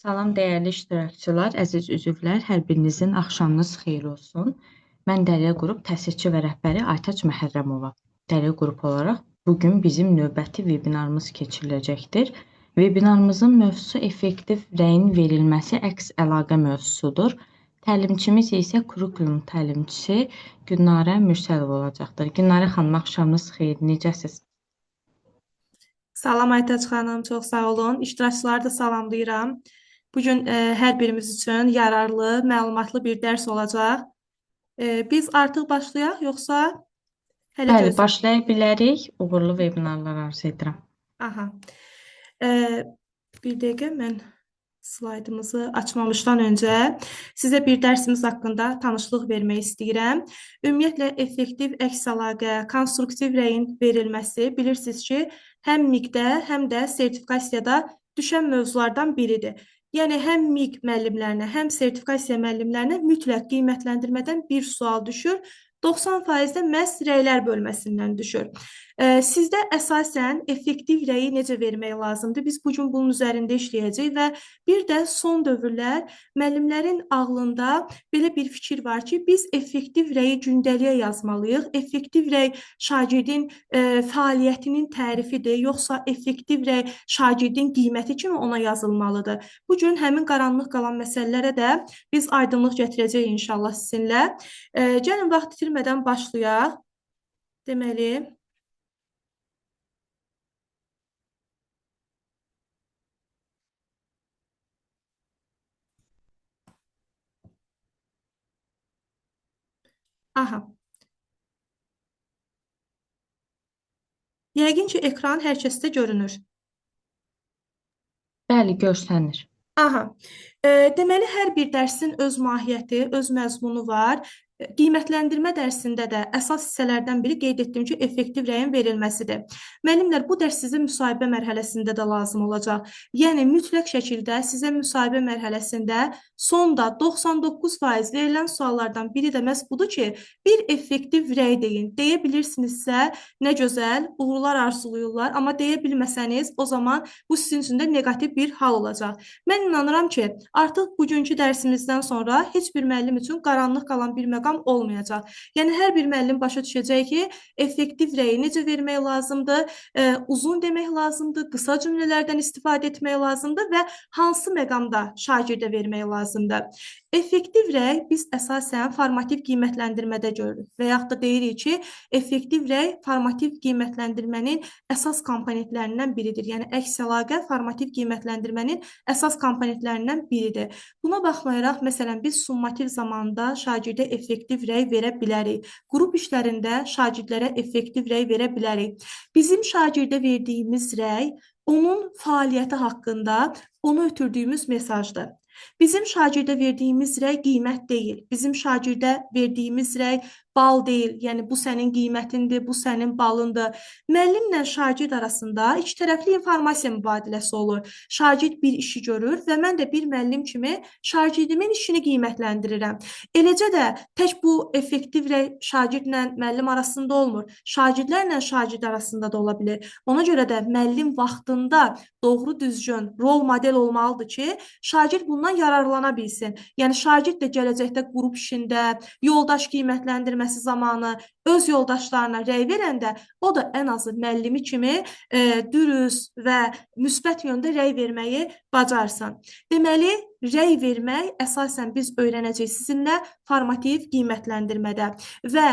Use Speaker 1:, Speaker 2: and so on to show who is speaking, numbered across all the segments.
Speaker 1: Salam dəyərli iştirakçılar, əziz üzvlər, hər birinizin axşamınız xeyir olsun. Mən Dərya Qrup təsisçi və rəhbəri Aytaç Məhərrəmova. Dərya Qrup olaraq bu gün bizim növbəti vebinarımız keçiriləcəkdir. Vebinarımızın mövzusu effektiv rəyin verilməsi əks əlaqə mövzusudur. Təlimçimiz isə kurikulum təlimçisi Gülnarə Mürsəlova olacaqdır. Gülnarə xanım, axşamınız xeyir, necəsiz?
Speaker 2: Salam Aytaç xanım, çox sağ olun. İştirakçıları da salamlayıram. Bugün hər birimiz üçün yararlı, məlumatlı bir dərs olacaq. Biz artıq başlayaq, yoxsa hələ
Speaker 1: Bəli,
Speaker 2: gözləyək?
Speaker 1: başlaya bilərik. Uğurlu vebinarlar arzu edirəm.
Speaker 2: Aha. E, Bir dəqiqə mən slaydımızı açmamışdan öncə sizə bir dərsimiz haqqında tanışlıq vermək istəyirəm. Ümumiyyətlə, effektiv əks əlaqə, konstruktiv rəyin verilməsi bilirsiniz ki, həm MİQ-də, həm də sertifikasiyada düşən mövzulardan biridir. Yəni, həm MİQ müəllimlərinə, həm sertifikasiya müəllimlərinə mütləq qiymətləndirmədən bir sual düşür. 90% də məhz rəylər bölməsindən düşür. Sizdə əsasən effektiv rəyi necə vermək lazımdır? Biz bugün bunun üzərində işləyəcəyik və bir də son dövrlər müəllimlərin ağlında belə bir fikir var ki, biz effektiv rəyi gündəliyə yazmalıyıq. Effektiv rəy şagirdin fəaliyyətinin tərifidir, yoxsa effektiv rəy şagirdin qiyməti kimi ona yazılmalıdır. Bugün həmin qaranlıq qalan məsələlərə də biz aydınlıq gətirəcəyik inşallah sizinlə. Gəlin vaxt itirmədən başlayaq. Deməli, aha. Yəqin ki, ekran hər kəsdə görünür.
Speaker 1: Bəli, görsənir.
Speaker 2: Aha. Deməli, hər bir dərsin öz mahiyyəti, öz məzmunu var. Qiymətləndirmə dərsində də əsas hissələrdən biri qeyd etdiyim ki, effektiv rəyin verilməsidir. Müəllimlər, bu dərs sizə müsahibə mərhələsində də lazım olacaq. Yəni, mütləq şəkildə sizə müsahibə mərhələsində sonda 99% verilən suallardan biri də məhz budur ki, bir effektiv rəy deyin. Deyə bilirsinizsə, nə gözəl, uğurlar arzulayırlar, amma deyə bilməsəniz, o zaman bu sizin üçün də neqativ bir hal olacaq. Mən inanıram ki, artıq bugünkü dərsimizdən sonra heç bir müəllim üçün qaranlıq qalan bir məqam olmayacaq. Yəni, hər bir müəllim başa düşəcək ki, effektiv rəyi necə vermək lazımdır, uzun demək lazımdır, qısa cümlələrdən istifadə etmək lazımdır və hansı məqamda şagirdə vermək lazımdır. Effektiv rəy biz əsasən formativ qiymətləndirmədə görürük və yaxud da deyirik ki, effektiv rəy formativ qiymətləndirmənin əsas komponentlərindən biridir. Yəni, əks əlaqə formativ qiymətləndirmənin əsas komponentlərindən biridir. Buna baxmayaraq, məsələn, biz summativ zamanda şagirdə effektiv rəy verə bilərik. Qrup işlərində şagirdlərə effektiv rəy verə bilərik. Bizim şagirdə verdiyimiz rəy onun fəaliyyəti haqqında ona ötürdüyümüz mesajdır. Bizim şagirdə verdiyimiz rəy qiymət deyil. Bizim şagirdə verdiyimiz rəy bal deyil. Yəni, bu sənin qiymətindir, bu sənin balındır. Müəllimlə şagird arasında iki tərəfli informasiya mübadiləsi olur. Şagird bir işi görür və mən də bir müəllim kimi şagirdimin işini qiymətləndirirəm. Eləcə də tək bu effektiv rəy şagirdlə müəllim arasında olmur. Şagirdlərlə şagird arasında da ola bilir. Ona görə də müəllim vaxtında doğru düzgün rol model olmalıdır ki, şagird bundan yararlana bilsin. Yəni, şagird də gələcəkdə qrup işində, yoldaş qiymətləndirməsi zamanı öz yoldaşlarına rəy verəndə, o da ən azı müəllimi kimi dürüst və müsbət yöndə rəy verməyi bacarsın. Deməli, rəy vermək əsasən biz öyrənəcəyik sizinlə formativ qiymətləndirmədə və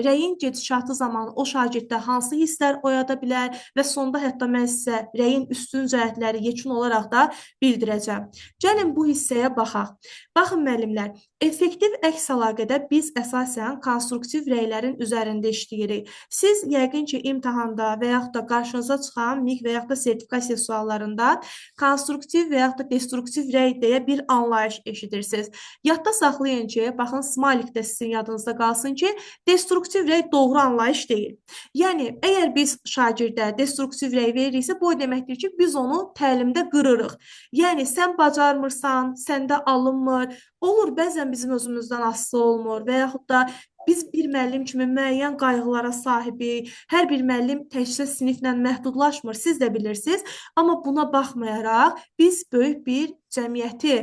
Speaker 2: rəyin gedişatı zamanı o şagirddə hansı hisslər oyada bilər və sonda hətta mən sizə rəyin üstün cəhətləri yekun olaraq da bildirəcəm. Gəlin bu hissəyə baxaq. Baxın müəllimlər, effektiv əks əlaqədə biz əsasən konstruktiv rəylərin üzərində işləyirik. Siz yəqin ki, imtahanda və yaxud da qarşınıza çıxan MİQ və yaxud da sertifikasiya suallarında konstruktiv və yaxud da destruktiv rəy deyə bir anlayış eşidirsiniz. Yadda saxlayın ki, baxın, smalik də sizin yadınızda qalsın ki, destruktiv rəy doğru anlayış deyil. Yəni, əgər biz şagirdə destruktiv rəy veririksə, bu deməkdir ki, biz onu təlimdə qırırıq. Yəni, sən bacarmırsan, səndə alınmır, olur, bəzən bizim özümüzdən asılı olmur və yaxud da biz bir müəllim kimi müəyyən qayğılara sahibik, hər bir müəllim təkcə siniflə məhdudlaşmır, siz də bilirsiniz. Amma buna baxmayaraq biz böyük bir cəmiyyəti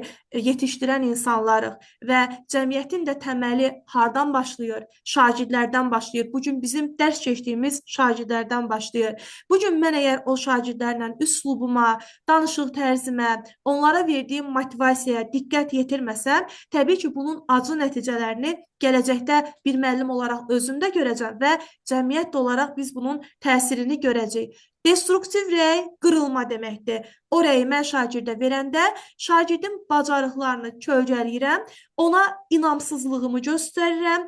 Speaker 2: yetişdirən insanlarıq və cəmiyyətin də təməli hardan başlayır? Şagirdlərdən başlayır. Bu gün bizim dərs keçdiyimiz şagirdlərdən başlayır. Bu gün mən əgər o şagirdlərlə üslubuma, danışıq tərzimə, onlara verdiyim motivasiyaya diqqət yetirməsəm, təbii ki, bunun acı nəticələrini gələcəkdə bir müəllim olaraq özümdə görəcəm və cəmiyyət olaraq biz bunun təsirini görəcəyik. Destruktiv rəy qırılma deməkdir. O rəyi mən şagirdə verəndə şagirdin bacarıqlarını kölgələyirəm, ona inamsızlığımı göstərirəm,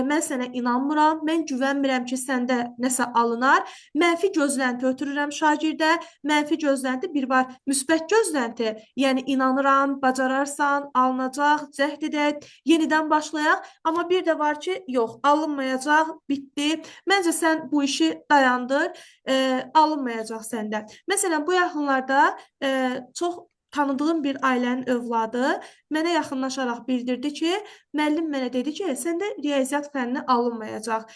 Speaker 2: mən sənə inanmıram, mən güvənmirəm ki, səndə nəsə alınar, mənfi gözlənti ötürürəm şagirdə, mənfi gözlənti bir var, müsbət gözlənti, yəni inanıram, bacararsan, alınacaq, cəhd edək, yenidən başlayaq, amma bir də var ki, yox, alınmayacaq, bitdi, məncə sən bu işi dayandır, alınmayacaq səndə. Məsələn, bu yaxınlarda çox tanıdığım bir ailənin övladı mənə yaxınlaşaraq bildirdi ki, müəllim mənə dedi ki, səndə riyaziyyat fənni alınmayacaq.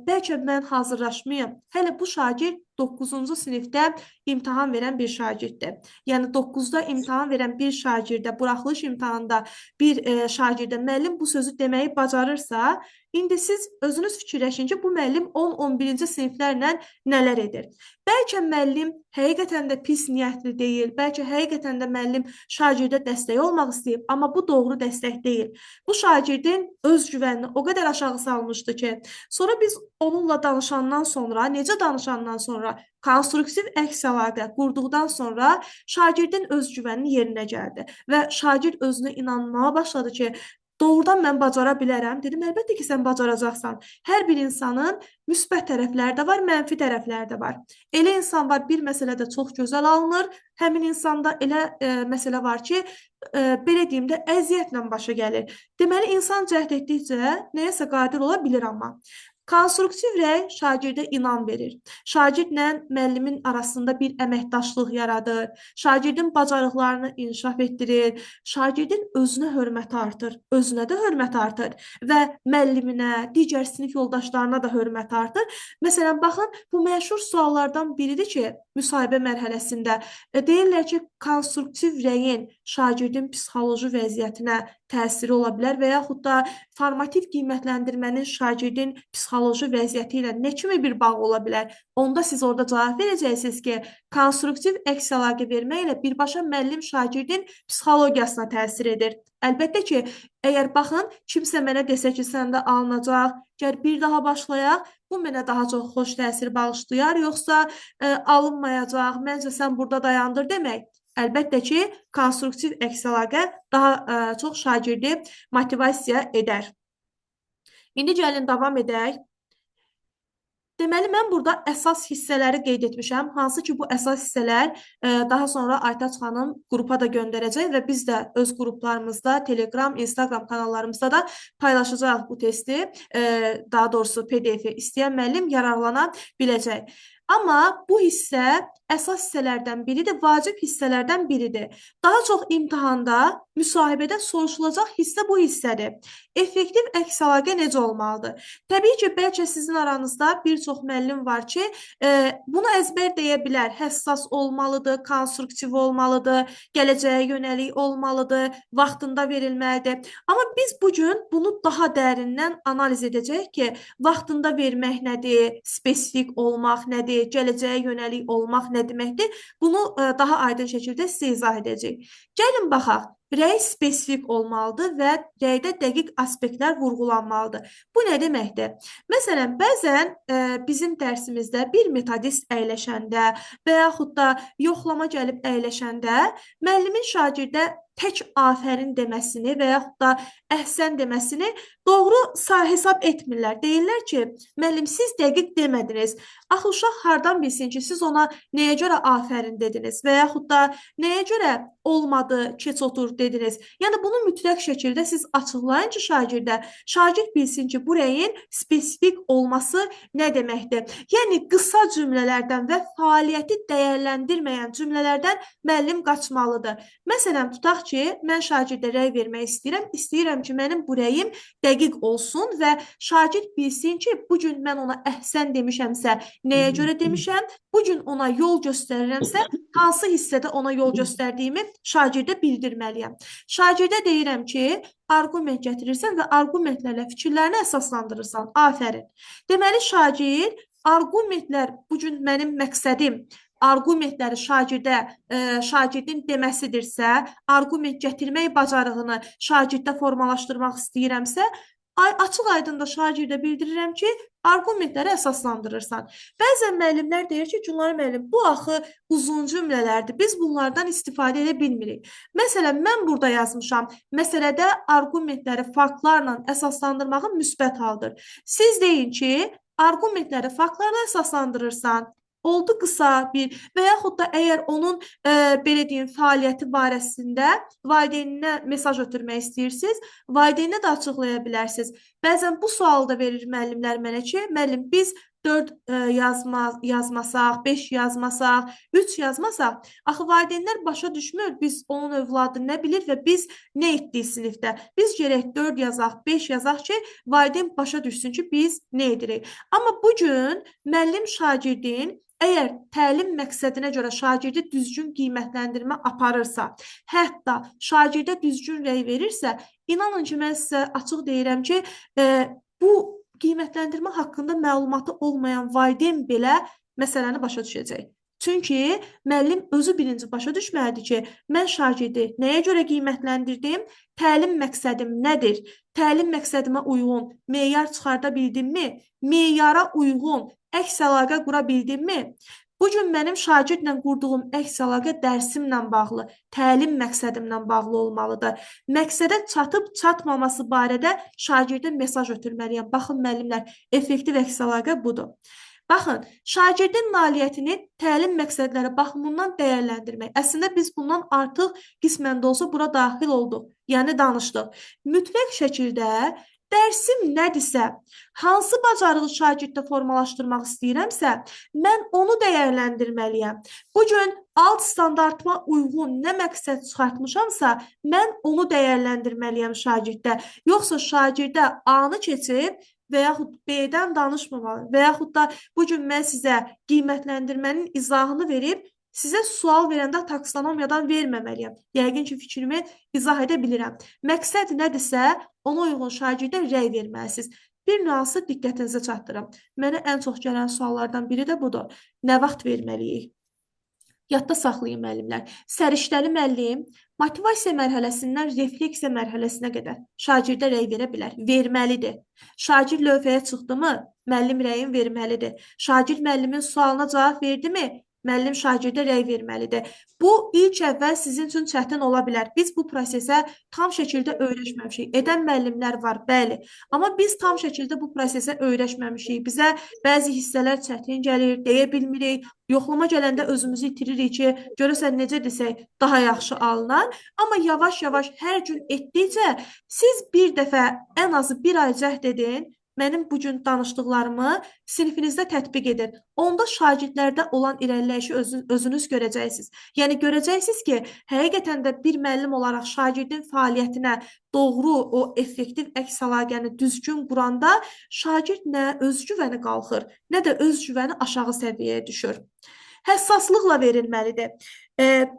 Speaker 2: Bəlkə mən hazırlaşmayım. Hələ bu şagird 9-cu sinifdə imtahan verən bir şagirddir. Yəni 9-da imtahan verən bir şagirdə, buraxılış imtahanında bir şagirdə müəllim bu sözü deməyi bacarırsa, indi siz özünüz fikirləşin ki, bu müəllim 10-11-ci siniflərlə nələr edir? Bəlkə müəllim həqiqətən də pis niyyətli deyil, bəlkə həqiqətən də müəllim şagirdə dəstək olmaq istəyib, amma bu doğru dəstək deyil. Bu şagirdin öz güvənini o qədər aşağı salmışdı ki, sonra biz onunla danışandan sonra, necə danışandan sonra, konstruktiv əks əlaqə qurduqdan sonra şagirdin öz güvəni yerinə gəldi və şagird özünə inanmağa başladı ki, doğrudan mən bacara bilərəm. Dedim, əlbəttə ki, sən bacaracaqsan. Hər bir insanın müsbət tərəfləri də var, mənfi tərəfləri də var. Elə insan var, bir məsələdə çox gözəl alınır. Həmin insanda elə məsələ var ki, belə deyim də, əziyyətlə başa gəlir. Deməli, insan cəhd etdikcə nəyəsə qadir ola bilir amma. Konstruktiv rəy şagirdə inam verir. Şagirdlə müəllimin arasında bir əməkdaşlıq yaradır. Şagirdin bacarıqlarını inkişaf etdirir. Şagirdin özünə hörməti artır. Özünə də hörmət artır və müəlliminə, digər sinif yoldaşlarına da hörmət artır. Məsələn, baxın, bu məşhur suallardan biridir ki, müsahibə mərhələsində deyirlər ki, konstruktiv rəyin şagirdin psixoloji vəziyyətinə təsiri ola bilər və yaxud da formativ qiymətləndirmənin şagirdin psixoloji vəziyyəti ilə nə kimi bir bağ ola bilər? Onda siz orada cavab verəcəksiniz ki, konstruktiv əks əlaqə vermək ilə birbaşa müəllim şagirdin psixologiyasına təsir edir. Əlbəttə ki, əgər baxın, kimsə mənə desə ki, səndə alınacaq, gəl bir daha başlayaq, bu mənə daha çox xoş təsir bağışlayar, yoxsa alınmayacaq, məncə sən burada dayandır demək. Əlbəttə ki, konstruktiv əks əlaqə daha çox şagirdi motivasiya edər. İndi gəlin davam edək. Deməli, mən burada əsas hissələri qeyd etmişəm. Hansı ki, bu əsas hissələr daha sonra Aytaç xanım qrupa da göndərəcək və biz də öz qruplarımızda, Telegram, Instagram kanallarımızda da paylaşacaq bu testi. Daha doğrusu PDF-i istəyən müəllim yararlana biləcək. Amma bu hissə əsas hissələrdən biridir, vacib hissələrdən biridir. Daha çox imtahanda, müsahibədə soruşulacaq hissə bu hissədir. Effektiv əks əlaqə necə olmalıdır? Təbii ki, bəlkə sizin aranızda bir çox müəllim var ki, bunu əzbər deyə bilər, həssas olmalıdır, konstruktiv olmalıdır, gələcəyə yönəlik olmalıdır, vaxtında verilməlidir. Amma biz bugün bunu daha dərindən analiz edəcəyik ki, vaxtında vermək nədir, spesifik olmaq nədir, gələcəyə yönəlik olmaq nə deməkdir? Bunu daha aydın şəkildə sizə izah edəcəyik. Gəlin baxaq. Rəy spesifik olmalıdır və rəydə dəqiq aspektlər vurğulanmalıdır. Bu nə deməkdir? Məsələn, bəzən bizim dərsimizdə bir metodist əyləşəndə və yaxud da yoxlama gəlib əyləşəndə müəllimin şagirdə tək afərin deməsini və yaxud da əhsən deməsini doğru hesab etmirlər. Deyirlər ki, müəllim, siz dəqiq demədiniz. Axı, uşaq hardan bilsin ki, siz ona nəyə görə afərin dediniz və yaxud da nəyə görə olmadı, keç otur dediniz. Yəni, bunu mütləq şəkildə siz açıqlayın ki, şagird bilsin ki, bu rəyin spesifik olması nə deməkdir. Yəni, qısa cümlələrdən və fəaliyyəti dəyərləndirməyən cümlələrdən müəllim qaçmalıdır. Məsələn, tutaq ki, mən şagirdə rəy vermək istəyirəm ki, mənim bu rəyim dəqiq olsun və şagird bilsin ki, bugün mən ona əhsən demişəmsə, nəyə görə demişəm, bugün ona yol göstərirəmsə, hansı hissədə ona yol göstərdiyimi şagirdə bildirməliyəm. Şagirdə deyirəm ki, arqument gətirirsən və arqumentlərlə fikirlərini əsaslandırırsan. Afərin. Deməli, şagird arqumentlər bu gün mənim məqsədim arqumentləri şagirdin deməsidirsə, arqument gətirmək bacarığını şagirddə formalaşdırmaq istəyirəmsə, açıq-aydın da şagirdə bildirirəm ki, arqumentləri əsaslandırırsan. Bəzən müəllimlər deyir ki, Gülar müəllim, bu axı uzun cümlələrdir. Biz bunlardan istifadə edə bilmirik. Məsələn, mən burada yazmışam. Məsələdə arqumentləri faktlarla əsaslandırmağın müsbət haldır. Siz deyin ki, arqumentləri faktlarla əsaslandırırsan. Oldu qısa bir və yaxud da əgər onun belə deyim fəaliyyəti barəsində valideyninə mesaj ötürmək istəyirsiniz, valideyninə də açıqlaya bilərsiniz. Bəzən bu sualı da verir müəllimlər mənə ki, müəllim biz 4 yazmasaq, 5 yazmasaq, 3 yazmasaq, axı valideynlər başa düşmür, biz onun övladı nə bilir və biz nə etdik sinifdə. Biz gərək 4 yazaq, 5 yazaq ki, valideyn başa düşsün ki, biz nə edirik. Amma bu gün müəllim şagirdin əgər təlim məqsədinə görə şagirdi düzgün qiymətləndirmə aparırsa, hətta şagirdə düzgün rəy verirsə, inanın ki, mən sizə açıq deyirəm ki, bu qiymətləndirmə haqqında məlumatı olmayan valideyn belə məsələni başa düşəcək. Çünki müəllim özü birinci başa düşməlidir ki, mən şagirdi nəyə görə qiymətləndirdim, təlim məqsədim nədir, təlim məqsədimə uyğun meyar çıxarda bildimmi, meyara uyğun əks əlaqə qura bildimmi? Bu gün mənim şagirdlə qurduğum əks əlaqə dərsimlə bağlı, təlim məqsədimlə bağlı olmalıdır. Məqsədə çatıb çatmaması barədə şagirdə mesaj ötürməliyəm. Baxın müəllimlər, effektiv əks əlaqə budur. Baxın, şagirdin nailiyyətini təlim məqsədləri baxımından dəyərləndirmək. Əslində biz bundan artıq qismən də olsa bura daxil olduq, yəni danışdıq. Mütləq şəkildə dərsim nədirsə, hansı bacarığı şagirddə formalaşdırmaq istəyirəmsə, mən onu dəyərləndirməliyəm. Bu gün alt standartıma uyğun nə məqsəd çıxartmışamsa, mən onu dəyərləndirməliyəm şagirddə. Yoxsa şagirdə A-nı keçib və yaxud B-dən danışmamalı və yaxud da bu gün mən sizə qiymətləndirmənin izahını verib, sizə sual verəndə taksonomiyadan verməməliyəm. Yəqin ki, fikrimi izah edə bilirəm. Məqsəd nədirsə, ona uyğun şagirdə rəy verməlisiniz. Bir nüansı diqqətinizə çatdırım. Mənə ən çox gələn suallardan biri də budur. Nə vaxt verməliyik? Yadda saxlayın müəllimlər. Səriştəli müəllim motivasiya mərhələsindən refleksiya mərhələsinə qədər şagirdə rəy verə bilər, verməlidir. Şagird lövhəyə çıxdımı, müəllim rəyin verməlidir. Şagird müəllimin sualına cavab verdimi, müəllim şagirdə rəy verməlidir. Bu, ilk əvvəl sizin üçün çətin ola bilər. Biz bu prosesə tam şəkildə öyrəşməmişik. Edən müəllimlər var, bəli. Amma biz tam şəkildə bu prosesə öyrəşməmişik. Bizə bəzi hissələr çətin gəlir, deyə bilmirik. Yoxlama gələndə özümüzü itiririk ki, görəsən necə desək daha yaxşı alınar. Amma yavaş-yavaş hər gün etdikcə siz bir dəfə ən azı bir ay cəhd edin, mənim bu gün danışdıqlarımı sinifinizdə tətbiq edin. Onda şagirdlərdə olan irəliləyişi özünüz görəcəksiniz. Yəni görəcəksiniz ki, həqiqətən də bir müəllim olaraq şagirdin fəaliyyətinə doğru o effektiv əks əlaqəni düzgün quranda şagird nə özgüvəni qalxır, nə də özgüvəni aşağı səviyyəyə düşür. Həssaslıqla verilməlidir.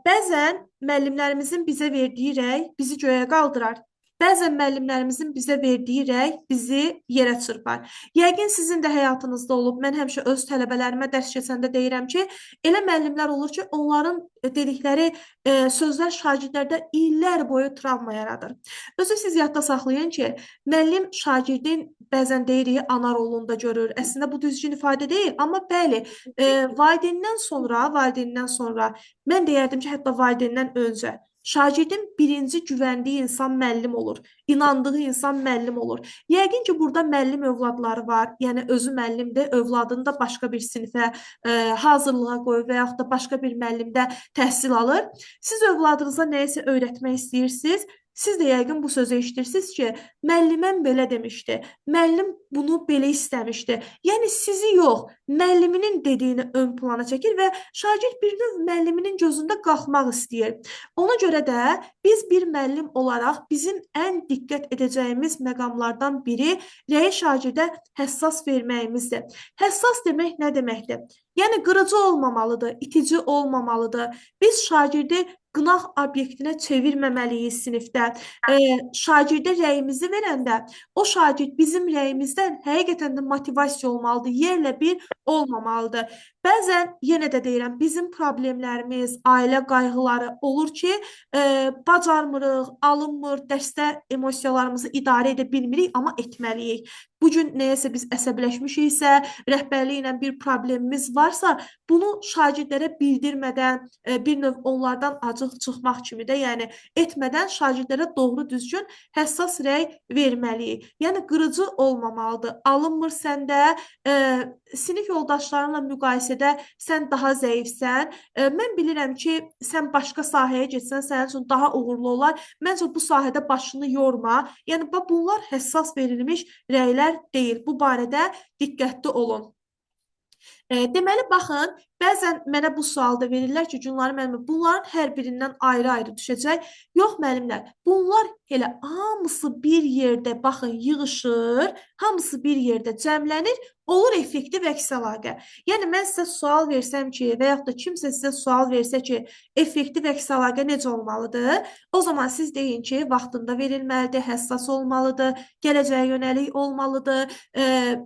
Speaker 2: Bəzən müəllimlərimizin bizə verdiyi rəy bizi göyə qaldırar. Bəzən müəllimlərimizin bizə verdiyi rəy bizi yerə çırpar. Yəqin sizin də həyatınızda olub. Mən həmişə öz tələbələrimə dərs keçəndə deyirəm ki, elə müəllimlər olur ki, onların dedikləri sözlər şagirdlərdə illər boyu travma yaradır. Özü siz yadda saxlayın ki, müəllim şagirdin bəzən deyirik ana rolunda görür. Əslində bu düzgün ifadə deyil, amma bəli, valideyndən sonra mən deyərdim ki, hətta valideyndən öncə şagirdin birinci güvəndiyi insan müəllim olur, inandığı insan müəllim olur. Yəqin ki, burada müəllim övladları var, yəni özü müəllimdir, övladını da başqa bir sinifə hazırlığa qoyur və yaxud da başqa bir müəllimdə təhsil alır. Siz övladınıza nəyisə öyrətmək istəyirsiniz, siz də yəqin bu sözü eşidirsiniz ki, müəlliməm belə demişdi, müəllim bunu belə istəmişdi. Yəni sizi yox, müəlliminin dediyini ön plana çəkir və şagird bir növ müəlliminin gözündə qalxmaq istəyir. Ona görə də biz bir müəllim olaraq bizim ən diqqət edəcəyimiz məqamlardan biri rəyi şagirdə həssas verməyimizdir. Həssas demək nə deməkdir? Yəni qırıcı olmamalıdır, itici olmamalıdır. Biz şagirdi qınaq obyektinə çevirməməliyik sinifdə. Şagirdə rəyimizi verəndə o şagird bizim rəyimizdən həqiqətən də motivasiya olmalıdır, yerlə bir olmamalıdır. Bəzən yenə də deyirəm, bizim problemlərimiz, ailə qayğıları olur ki, bacarmırıq, alınmır, dərsdə emosiyalarımızı idarə edə bilmirik, amma etməliyik. Bu gün nəyəsə biz əsəbləşmişiksə, rəhbərliklə bir problemimiz varsa, bunu şagirdlərə bildirmədən, bir növ onlardan acıq çıxmaq kimi də, yəni etmədən şagirdlərə doğru düzgün həssas rəy verməliyik. Yəni qırıcı olmamalıdır. Alınmır səndə, sinif yoldaşlarınla müqayisədə sən daha zəifsən. Mən bilirəm ki, sən başqa sahəyə getsən, sənin üçün daha uğurlu olar. Məncə bu sahədə başını yorma. Yəni bunlar həssas verilmiş rəylər deyil. Bu barədə diqqətli olun. Deməli, baxın, bəzən mənə bu sualda verirlər ki, Günlar müəllimə, bunların hər birindən ayrı-ayrı düşəcək. Yox, müəllimlər, bunlar elə hamısı bir yerdə, baxın, yığışır, hamısı bir yerdə cəmlənir, olur effektiv əks əlaqə. Yəni, mən sizə sual versəm ki, və yaxud da kimsə sizə sual versə ki, effektiv əks əlaqə necə olmalıdır? O zaman siz deyin ki, vaxtında verilməlidir, həssas olmalıdır, gələcəyə yönəlik olmalıdır,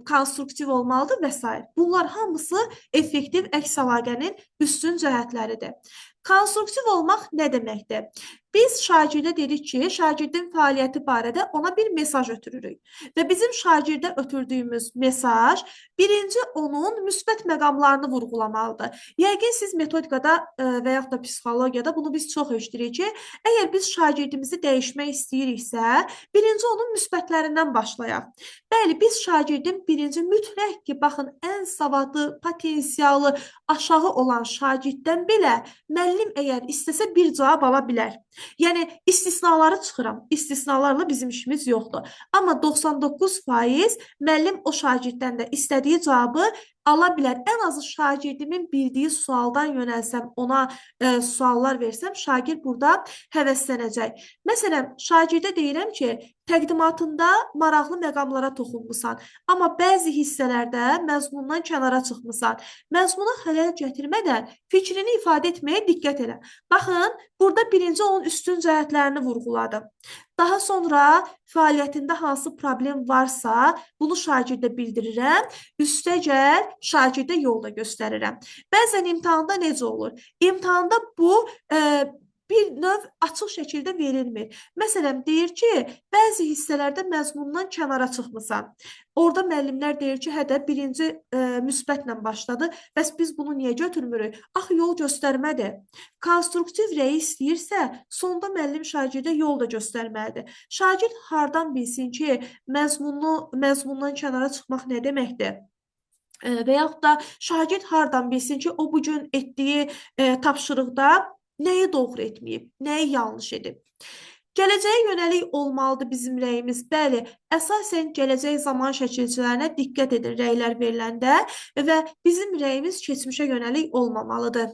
Speaker 2: konstruktiv olmalıdır və s. Bunlar hamısı effektiv əks əlaqənin üstün cəhətləridir. Konstruktiv olmaq nə deməkdir? Biz şagirdə dedik ki, şagirdin fəaliyyəti barədə ona bir mesaj ötürürük. Və bizim şagirdə ötürdüyümüz mesaj birinci onun müsbət məqamlarını vurğulamalıdır. Yəqin siz metodikada və yaxud da psixologiyada bunu biz çox eşidirik ki, əgər biz şagirdimizi dəyişmək istəyiriksə, birinci onun müsbətlərindən başlayaq. Bəli, biz şagirdin birinci mütləq ki, baxın, ən savadlı, potensialı aşağı olan şagirddən belə müəllim əgər istəsə bir cavab ala bilər. Yəni, istisnaları çıxıram. İstisnalarla bizim işimiz yoxdur. Amma 99% müəllim o şagirddən də istədiyi cavabı ala bilər. Ən azı şagirdimin bildiyi sualdan yönəlsəm, ona suallar versəm, şagird burada həvəslənəcək. Məsələn, şagirdə deyirəm ki, təqdimatında maraqlı məqamlara toxunmusan, amma bəzi hissələrdə məzmundan kənara çıxmısan. Məzmuna xələl gətirmədən fikrini ifadə etməyə diqqət elə. Baxın, burada birinci onun üstün cəhətlərini vurğuladım. Daha sonra fəaliyyətində hansı problem varsa, bunu şagirdə bildirirəm, üstəgəl şagirdə yol da göstərirəm. Bəzən imtahanda necə olur? İmtahanda bu bir növ açıq şəkildə verilmir. Məsələn, deyir ki, bəzi hissələrdə məzmundan kənara çıxmısan. Orada müəllimlər deyir ki, hə də birinci müsbətlə başladı, bəs biz bunu niyə götürmürük? Axı, yol göstərmədir. Konstruktiv rəy istəyirsə, sonda müəllim şagirdə yol da göstərməlidir. Şagird hardan bilsin ki, məzmundan kənara çıxmaq nə deməkdir? Və yaxud da şagird hardan bilsin ki, o bugün etdiyi tapşırıqda nəyi doğru etməyib, nəyi yanlış edib. Gələcəyə yönəlik olmalıdır bizim rəyimiz. Bəli, əsasən gələcək zaman şəkilçilərinə diqqət edin rəylər veriləndə və bizim rəyimiz keçmişə yönəlik olmamalıdır.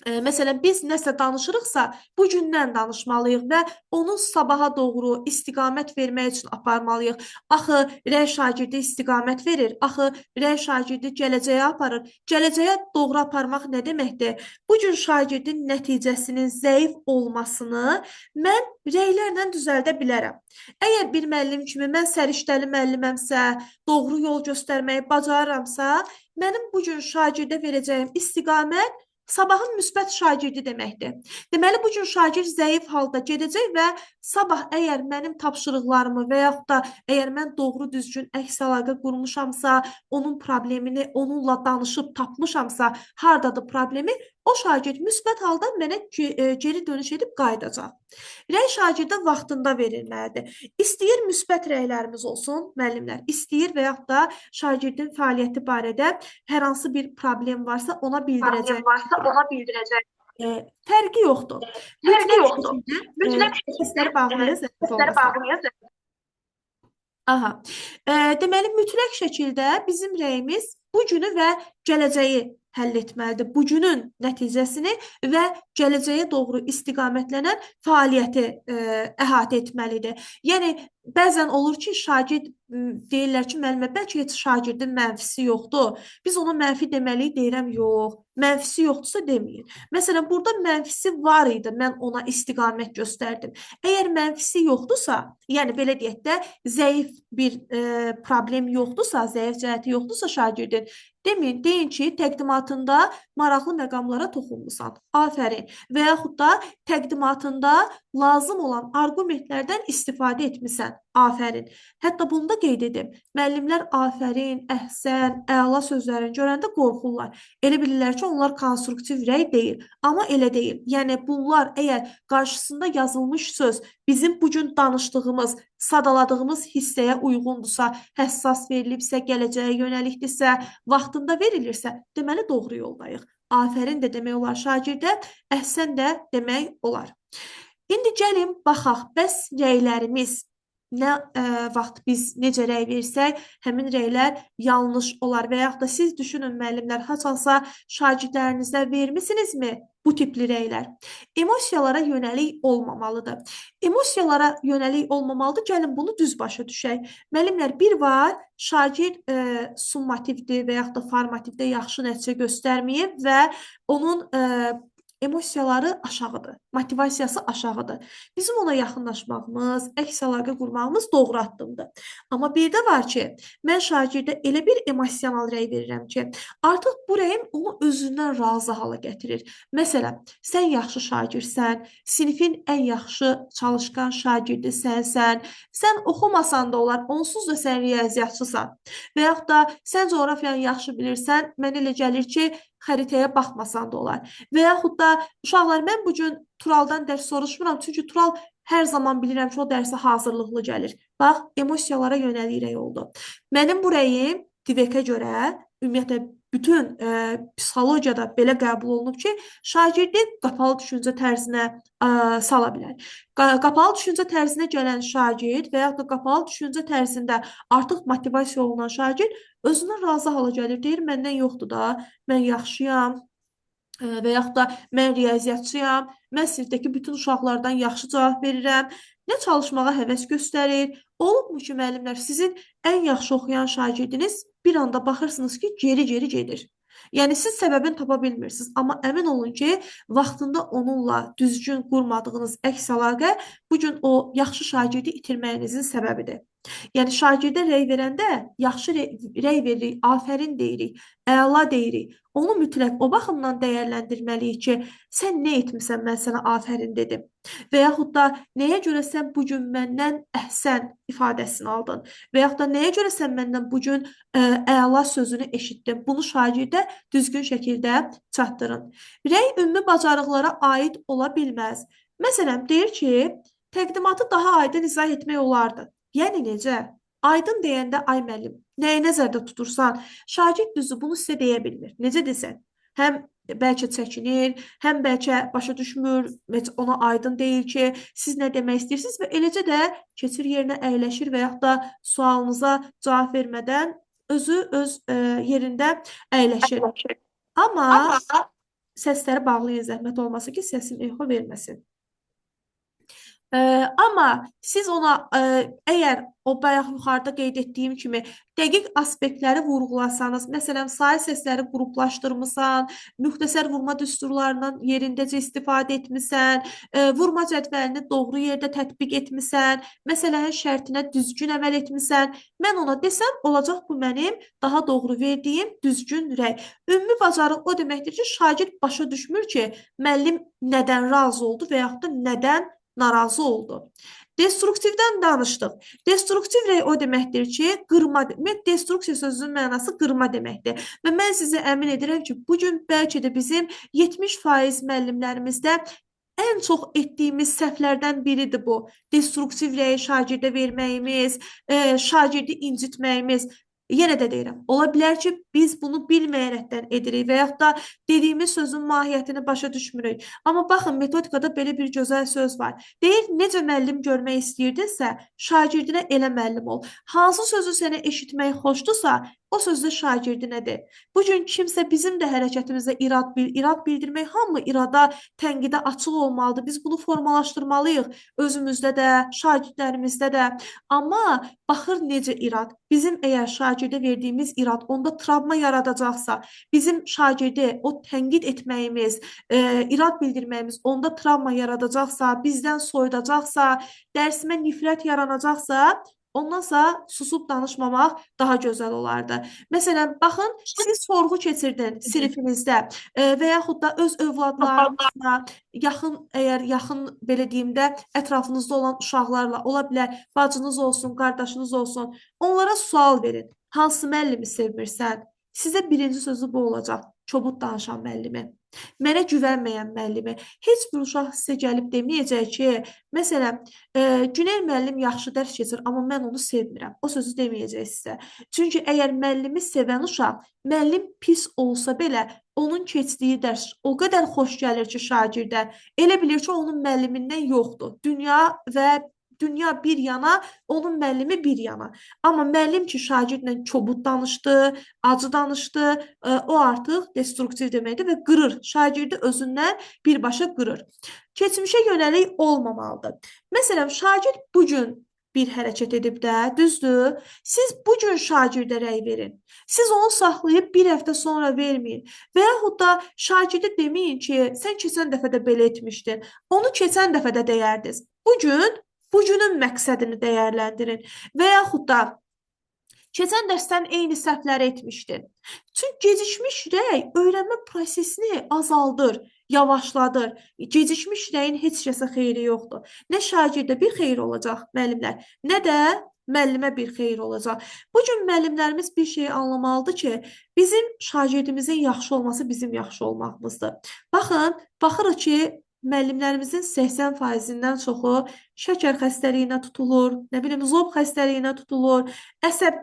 Speaker 2: Məsələn, biz nəsə danışırıqsa, bu gündən danışmalıyıq və onu sabaha doğru istiqamət vermək üçün aparmalıyıq. Axı, rəy şagirdi istiqamət verir, axı, rəy şagirdi gələcəyə aparır. Gələcəyə doğru aparmaq nə deməkdir? Bu gün şagirdin nəticəsinin zəif olmasını mən rəylərlə düzəldə bilərəm. Əgər bir müəllim kimi mən səriştəli müəlliməmsə, doğru yol göstərməyi bacarıramsa, mənim bu gün şagirdə verəcəyim istiqamət sabahın müsbət şagirdi deməkdir. Deməli, bu gün şagird zəif halda gedəcək və sabah əgər mənim tapşırıqlarımı və yaxud da əgər mən doğru düzgün əks əlaqə qurmuşamsa, onun problemini onunla danışıb tapmışamsa, hardadır problemi, o şagird müsbət halda mənə geri dönüş edib qayıdacaq. Rəy şagirdə vaxtında verilməlidir. İstəyir müsbət rəylərimiz olsun, müəllimlər, istəyir və yaxud da şagirdin fəaliyyəti barədə hər hansı bir problem varsa ona bildirəcək. Fərqi yoxdur. Mütləq şəkilləri bağlayın. Aha. Deməli, mütləq şəkildə bizim rəyimiz bu günü və gələcəyi həll etməlidir. Bu günün nəticəsini və gələcəyə doğru istiqamətlənən fəaliyyəti əhatə etməlidir. Yəni bəzən olur ki, şagird deyirlər ki, müəllimə, bəlkə heç şagirdin mənfisi yoxdur. Biz ona mənfi deməliyik, deyirəm, yox. Mənfisi yoxdursa deməyin. Məsələn, burada mənfisi var idi, mən ona istiqamət göstərdim. Əgər mənfisi yoxdursa, yəni belə deyək də, zəif bir problem yoxdursa, zəif cəhəti yoxdursa şagirdin, deyin ki, təqdimatında maraqlı məqamlara toxunmusan. Afərin. Və yaxud da təqdimatında lazım olan arqumentlərdən istifadə etmisən. Afərin. Hətta bunu da qeyd edim. Müəllimlər afərin, əhsən, əla sözlərini görəndə qorxurlar. Elə bilirlər ki, onlar konstruktiv rəy deyil. Amma elə deyil. Yəni bunlar əgər qarşısında yazılmış söz bizim bu gün danışdığımız, sadaladığımız hissəyə uyğundursa, həssas verilibsə, gələcəyə yönəlikdirsə, vaxtında verilirsə, deməli doğru yoldayıq. Afərin də demək olar şagirdə, əhsən də demək olar. İndi gəlin baxaq, bəs rəylərimiz nə vaxt biz necə rəy versək, həmin rəylər yanlış olar və yaxud da siz düşünün müəllimlər, haçansa şagirdlərinizə vermisinizmi bu tipli rəylər? Emosiyalara yönəlik olmamalıdır. Emosiyalara yönəlik olmamalıdır. Gəlin bunu düz başa düşək. Müəllimlər, bir var, şagird summativdir və yaxud da formativdə yaxşı nəticə göstərməyib və onun emosiyaları aşağıdır, motivasiyası aşağıdır. Bizim ona yaxınlaşmağımız, əks əlaqə qurmağımız doğru addımdır. Amma bir də var ki, mən şagirdə elə bir emosional rəy verirəm ki, artıq bu rəyim onu özündən razı hala gətirir. Məsələn, sən yaxşı şagirdsən, sinifin ən yaxşı çalışqan şagirdi sənsən, sən oxumasan da olar, onsuz da sən riyaziyyatçısan və yaxud da sən coğrafiyanı yaxşı bilirsən, mən elə gəlir ki, xəritəyə baxmasan da olar. Və yaxud da uşaqlar, mən bugün Turaldan dərs soruşmuram, çünki Tural hər zaman bilirəm ki, o dərsə hazırlıqlı gəlir. Bax, emosiyalara yönəlirək oldu. Mənim bu rəyim Divekə görə, ümumiyyətlə bütün psixologiyada belə qəbul olunub ki, şagirdi qapalı düşüncə tərzinə sala bilər. Qapalı düşüncə tərzinə gələn şagird və yaxud da qapalı düşüncə tərzində artıq motivasiya olunan şagird özündən razı hala gəlir, deyir, məndən yoxdur da, mən yaxşıyam və yaxud da mən riyaziyyatçıyam, mən sinifdəki bütün uşaqlardan yaxşı cavab verirəm, nə çalışmağa həvəs göstərir. Olubmu ki, müəllimlər, sizin ən yaxşı oxuyan şagirdiniz bir anda baxırsınız ki, geri gedir. Yəni siz səbəbini tapa bilmirsiniz, amma əmin olun ki, vaxtında onunla düzgün qurmadığınız əks əlaqə bu gün o yaxşı şagirdi itirməyinizin səbəbidir. Yəni şagirdə rəy verəndə yaxşı rəy veririk, afərin deyirik, əla deyirik. Onu mütləq o baxımdan dəyərləndirməliyik ki, sən nə etmisən, mən sənə afərin dedim. Və yaxud da nəyə görə sən bugün məndən əhsən ifadəsini aldın? Və yaxud da nəyə görə sən məndən bugün əla sözünü eşitdin? Bunu şagirdə düzgün şəkildə çatdırın. Rəy ümumi bacarıqlara aid ola bilməz. Məsələn, deyir ki, təqdimatı daha aydın izah etmək olardı. Yəni necə? Aydın deyəndə, ay müəllim, nəyi nəzərdə tutursan, şagird düzü bunu sizə deyə bilmir. Necə desən? Həm bəlkə çəkinir, həm bəlkə başa düşmür, ona aydın deyil ki, siz nə demək istəyirsiniz və eləcə də keçir yerinə əyləşir və yaxud da sualınıza cavab vermədən özü öz yerində əyləşir. Amma səsləri bağlayın, zəhmət olmasa ki, səsim eho verməsin. Amma siz ona əgər o bayaq yuxarıda qeyd etdiyim kimi dəqiq aspektləri vurğulasanız, məsələn, sayı səsləri qruplaşdırmısan, müxtəsər vurma düsturlarından yerindəcə istifadə etmisən, vurma cədvəlini doğru yerdə tətbiq etmisən, məsələnin şərtinə düzgün əməl etmisən, mən ona desəm, olacaq bu mənim daha doğru verdiyim düzgün rəy. Ümumi bacarıq o deməkdir ki, şagird başa düşmür ki, müəllim nədən razı oldu və yaxud da nədən narazı oldu. Destruktivdən danışdıq. Destruktiv rəy o deməkdir ki, qırma demək. Destruksiya sözünün mənası qırma deməkdir. Və mən sizə əmin edirəm ki, bugün bəlkə də bizim 70% müəllimlərimizdə ən çox etdiyimiz səhvlərdən biridir bu. Destruktiv rəyi şagirdə verməyimiz, şagirdi incitməyimiz. Yenə də deyirəm, ola bilər ki, biz bunu bilməyərəkdən edirik və yaxud da dediyimiz sözün mahiyyətini başa düşmürük. Amma baxın, metodikada belə bir gözəl söz var. Deyir, necə müəllim görmək istəyirdinsə, şagirdinə elə müəllim ol. Hansı sözü sənə eşitmək xoşdursa, O sözdə şagirdi nədir? Bu gün kimsə bizim də hərəkətimizdə irad bildirmək, hamı irada, tənqidə açıq olmalıdır. Biz bunu formalaşdırmalıyıq özümüzdə də, şagirdlərimizdə də. Amma baxır necə irad. Bizim əgər şagirdə verdiyimiz irad onda travma yaradacaqsa, bizim şagirdi o tənqid etməyimiz, irad bildirməyimiz onda travma yaradacaqsa, bizdən soyudacaqsa, dərsimə nifrət yaranacaqsa, ondansa susub danışmamaq daha gözəl olardı. Məsələn, baxın, siz sorğu keçirdin sinifinizdə və yaxud da öz övladlarınızla, əgər yaxın belə deyim də, ətrafınızda olan uşaqlarla, ola bilər bacınız olsun, qardaşınız olsun, onlara sual verin. Hansı müəllimi sevmirsən? Sizə birinci sözü bu olacaq. Kobud danışan müəllimi. Mənə güvənməyən müəllimi. Heç bir uşaq sizə gəlib deməyəcək ki, məsələn, Günel müəllim yaxşı dərs keçir, amma mən onu sevmirəm. O sözü deməyəcək sizə. Çünki əgər müəllimi sevən uşaq, müəllim pis olsa belə, onun keçdiyi dərs o qədər xoş gəlir ki, şagirdə, elə bilir ki, onun müəllimindən yoxdur. Dünya bir yana, onun müəllimi bir yana. Amma müəllim ki, şagirdlə kobud danışdı, acı danışdı, o artıq destruktiv deməkdir və qırır. Şagirdi özündən birbaşa qırır. Keçmişə yönəlik olmamalıdır. Məsələn, şagird bugün bir hərəkət edib də, düzdür? Siz bugün şagirdə rəy verin. Siz onu saxlayıb bir həftə sonra verməyin. Və yaxud da şagirdə deməyin ki, sən keçən dəfə də belə etmişdin. Onu keçən dəfə də deyərdiniz. Bugünün məqsədini dəyərləndirin. Və yaxud da keçən dərsdən eyni səhvləri etmişdin. Çünki gecikmiş rəy öyrənmə prosesini azaldır, yavaşladır. Gecikmiş rəyin heç kəsə xeyri yoxdur. Nə şagirdə bir xeyir olacaq müəllimlər, nə də müəllimə bir xeyir olacaq. Bu gün müəllimlərimiz bir şey anlamalıdır ki, bizim şagirdimizin yaxşı olması bizim yaxşı olmağımızdır. Baxırıq ki, müəllimlərimizin 80%-dən çoxu şəkər xəstəliyinə tutulur, nə bilim, zob xəstəliyinə tutulur, əsəb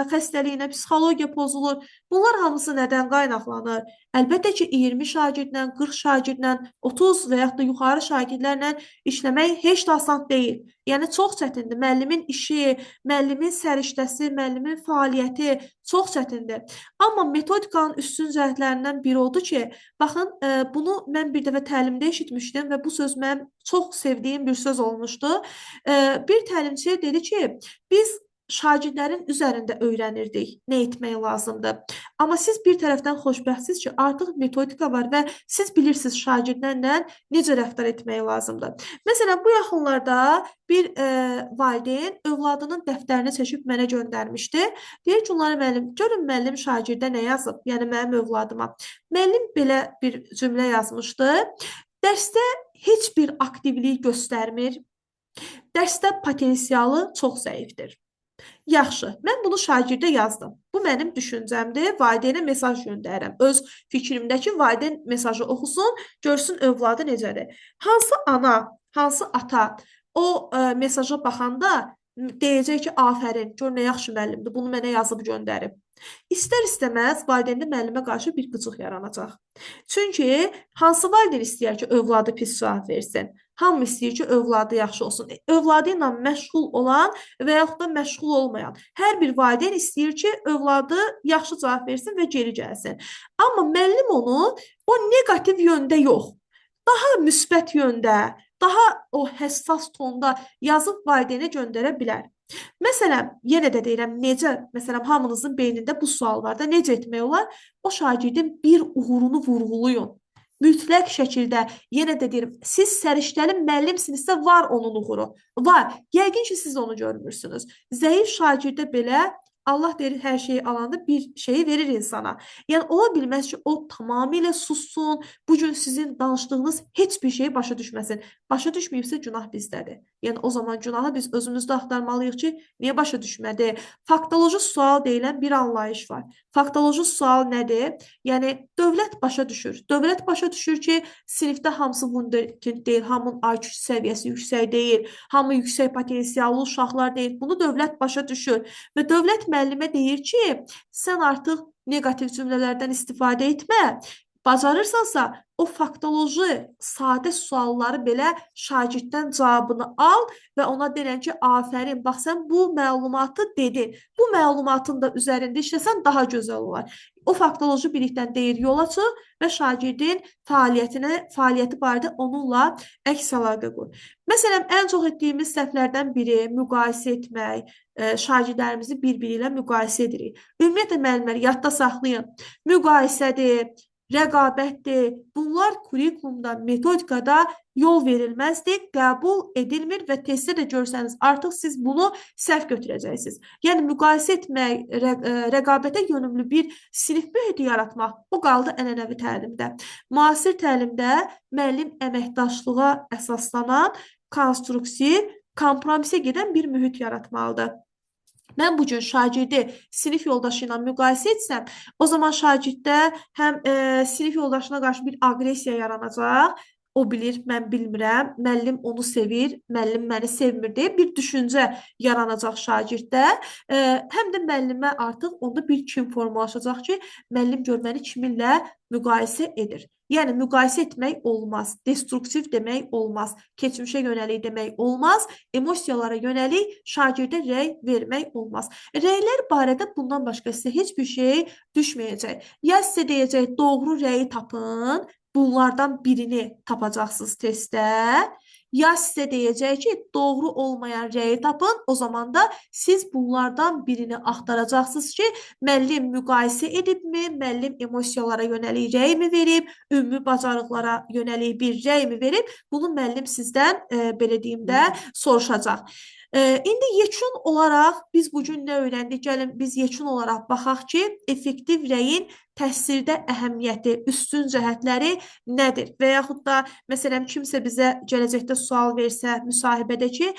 Speaker 2: xəstəliyinə, psixologiya pozulur. Bunlar hamısı nədən qaynaqlanır? Əlbəttə ki, 20 şagirdlə, 40 şagirdlə, 30 və yaxud da yuxarı şagirdlərlə işləmək heç də asan deyil. Yəni, çox çətindir. Müəllimin işi, müəllimin səriştəsi, müəllimin fəaliyyəti çox çətindir. Amma metodikanın üstün cəhətlərindən biri odur ki, baxın, bunu mən bir dəfə təlimdə eşitmişdim və bu söz mənim çox sevdiyim bir söz olmuşdu. Bir təlimçi dedi ki, biz şagirdlərin üzərində öyrənirdik, nə etmək lazımdır. Amma siz bir tərəfdən xoşbəxtsiz ki, artıq metodika var və siz bilirsiniz şagirdlərlə necə rəftar etmək lazımdır. Məsələn, bu yaxınlarda bir valideyn övladının dəftərini çəkib mənə göndərmişdi. Deyir ki, onlara müəllim, görün müəllim şagirdə nə yazıb, yəni mənim övladıma. Müəllim belə bir cümlə yazmışdı. Dərsdə heç bir aktivlik göstərmir. Dərsdə potensialı çox zəifdir. Yaxşı, mən bunu şagirdə yazdım. Bu mənim düşüncəmdir, valideynə mesaj göndərirəm. Öz fikrimdəki valideyn mesajı oxusun, görsün övladı necədir. Hansı ana, hansı ata o mesaja baxanda deyəcək ki, afərin, gör nə yaxşı müəllimdir, bunu mənə yazıb göndərib. İstər-istəməz valideyndə müəllimə qarşı bir qıcıq yaranacaq. Çünki hansı valideyn istəyər ki, övladı pis cavab versin? Hamı istəyir ki, övladı yaxşı olsun. Övladı ilə məşğul olan və yaxud da məşğul olmayan. Hər bir valideyn istəyir ki, övladı yaxşı cavab versin və geri gəlsin. Amma müəllim onu o neqativ yöndə yox, daha müsbət yöndə, daha o həssas tonda yazıb valideynə göndərə bilər. Məsələn, yenə də deyirəm, necə, məsələn, hamınızın beynində bu sual var da, necə etmək olar? O şagirdin bir uğurunu vurğulayın. Mütləq şəkildə, yenə də deyirəm, siz səriştəli müəllimsinizsə var onun uğuru. Var. Yəqin ki, siz onu görmürsünüz. Zəif şagirdə belə Allah deyir, hər şeyi alanda bir şeyi verir insana. Yəni, ola bilməz ki, o tamamilə sussun, bugün sizin danışdığınız heç bir şeyi başa düşməsin. Başa düşməyibsə günah bizdədir. Yəni, o zaman günahı biz özümüzdə axtarmalıyıq ki, niyə başa düşmədi? Faktoloji sual deyilən bir anlayış var. Faktoloji sual nədir? Yəni, dövlət başa düşür. Dövlət başa düşür ki, sinifdə hamısı wunderkind deyil, hamının IQ səviyyəsi yüksək deyil, hamı yüksək potensiallı uşaqlar deyil. Bunu dövlət başa düşür və dövlət müəllimə deyir ki, sən artıq neqativ cümlələrdən istifadə etmə. Bacarırsansa, o faktoloji sadə sualları belə şagirddən cavabını al və ona denən ki, afərin, bax sən bu məlumatı dedin. Bu məlumatın da üzərində işləsən daha gözəl olar. O faktoloji bilikdən deyir yola çıx və şagirdin fəaliyyəti barədə onunla əks əlaqə qur. Məsələn, ən çox etdiyimiz səhvlərdən biri müqayisə etmək, şagirdlərimizi bir-biri ilə müqayisə edirik. Ümumiyyətlə müəllimlər yadda saxlayın. Müqayisədir, rəqabətdir. Bunlar kurikulumda, metodikada yol verilməzdir, qəbul edilmir və testdə də görsəniz artıq siz bunu səhv götürəcəksiniz. Yəni müqayisə etmək, rəqabətə yönümlü bir sinif mühiti yaratmaq bu qaldı ənənəvi təlimdə. Müasir təlimdə müəllim əməkdaşlığa əsaslanan konstruktiv, kompromisə gedən bir mühit yaratmalıdır. Mən bu gün şagirdi sinif yoldaşı ilə müqayisə etsəm, o zaman şagirddə həm sinif yoldaşına qarşı bir aqressiya yaranacaq, o bilir, mən bilmirəm, müəllim onu sevir, müəllim məni sevmir deyə bir düşüncə yaranacaq şagirddə. Həm də müəllimə artıq onda bir kim formalaşacaq ki, müəllim gör məni kiminlə müqayisə edir. Yəni müqayisə etmək olmaz, destruktiv demək olmaz, keçmişə yönəlik demək olmaz, emosiyalara yönəlik şagirdə rəy vermək olmaz. Rəylər barədə bundan başqa sizə heç bir şey düşməyəcək. Ya sizə deyəcək doğru rəyi tapın, bunlardan birini tapacaqsınız testdə, ya sizə deyəcək ki, doğru olmayan rəyi tapın, o zaman da siz bunlardan birini axtaracaqsınız ki, müəllim müqayisə edibmi, müəllim emosiyalara yönəlik rəymi verib, ümumi bacarıqlara yönəlik bir rəymi verib, bunu müəllim sizdən, belə deyim də, soruşacaq. İndi yekun olaraq biz bugün nə öyrəndik? Gəlin biz yekun olaraq baxaq ki, effektiv rəyin təhsildə əhəmiyyəti, üstün cəhətləri nədir? Və yaxud da, məsələn, kimsə bizə gələcəkdə sual versə müsahibədə ki,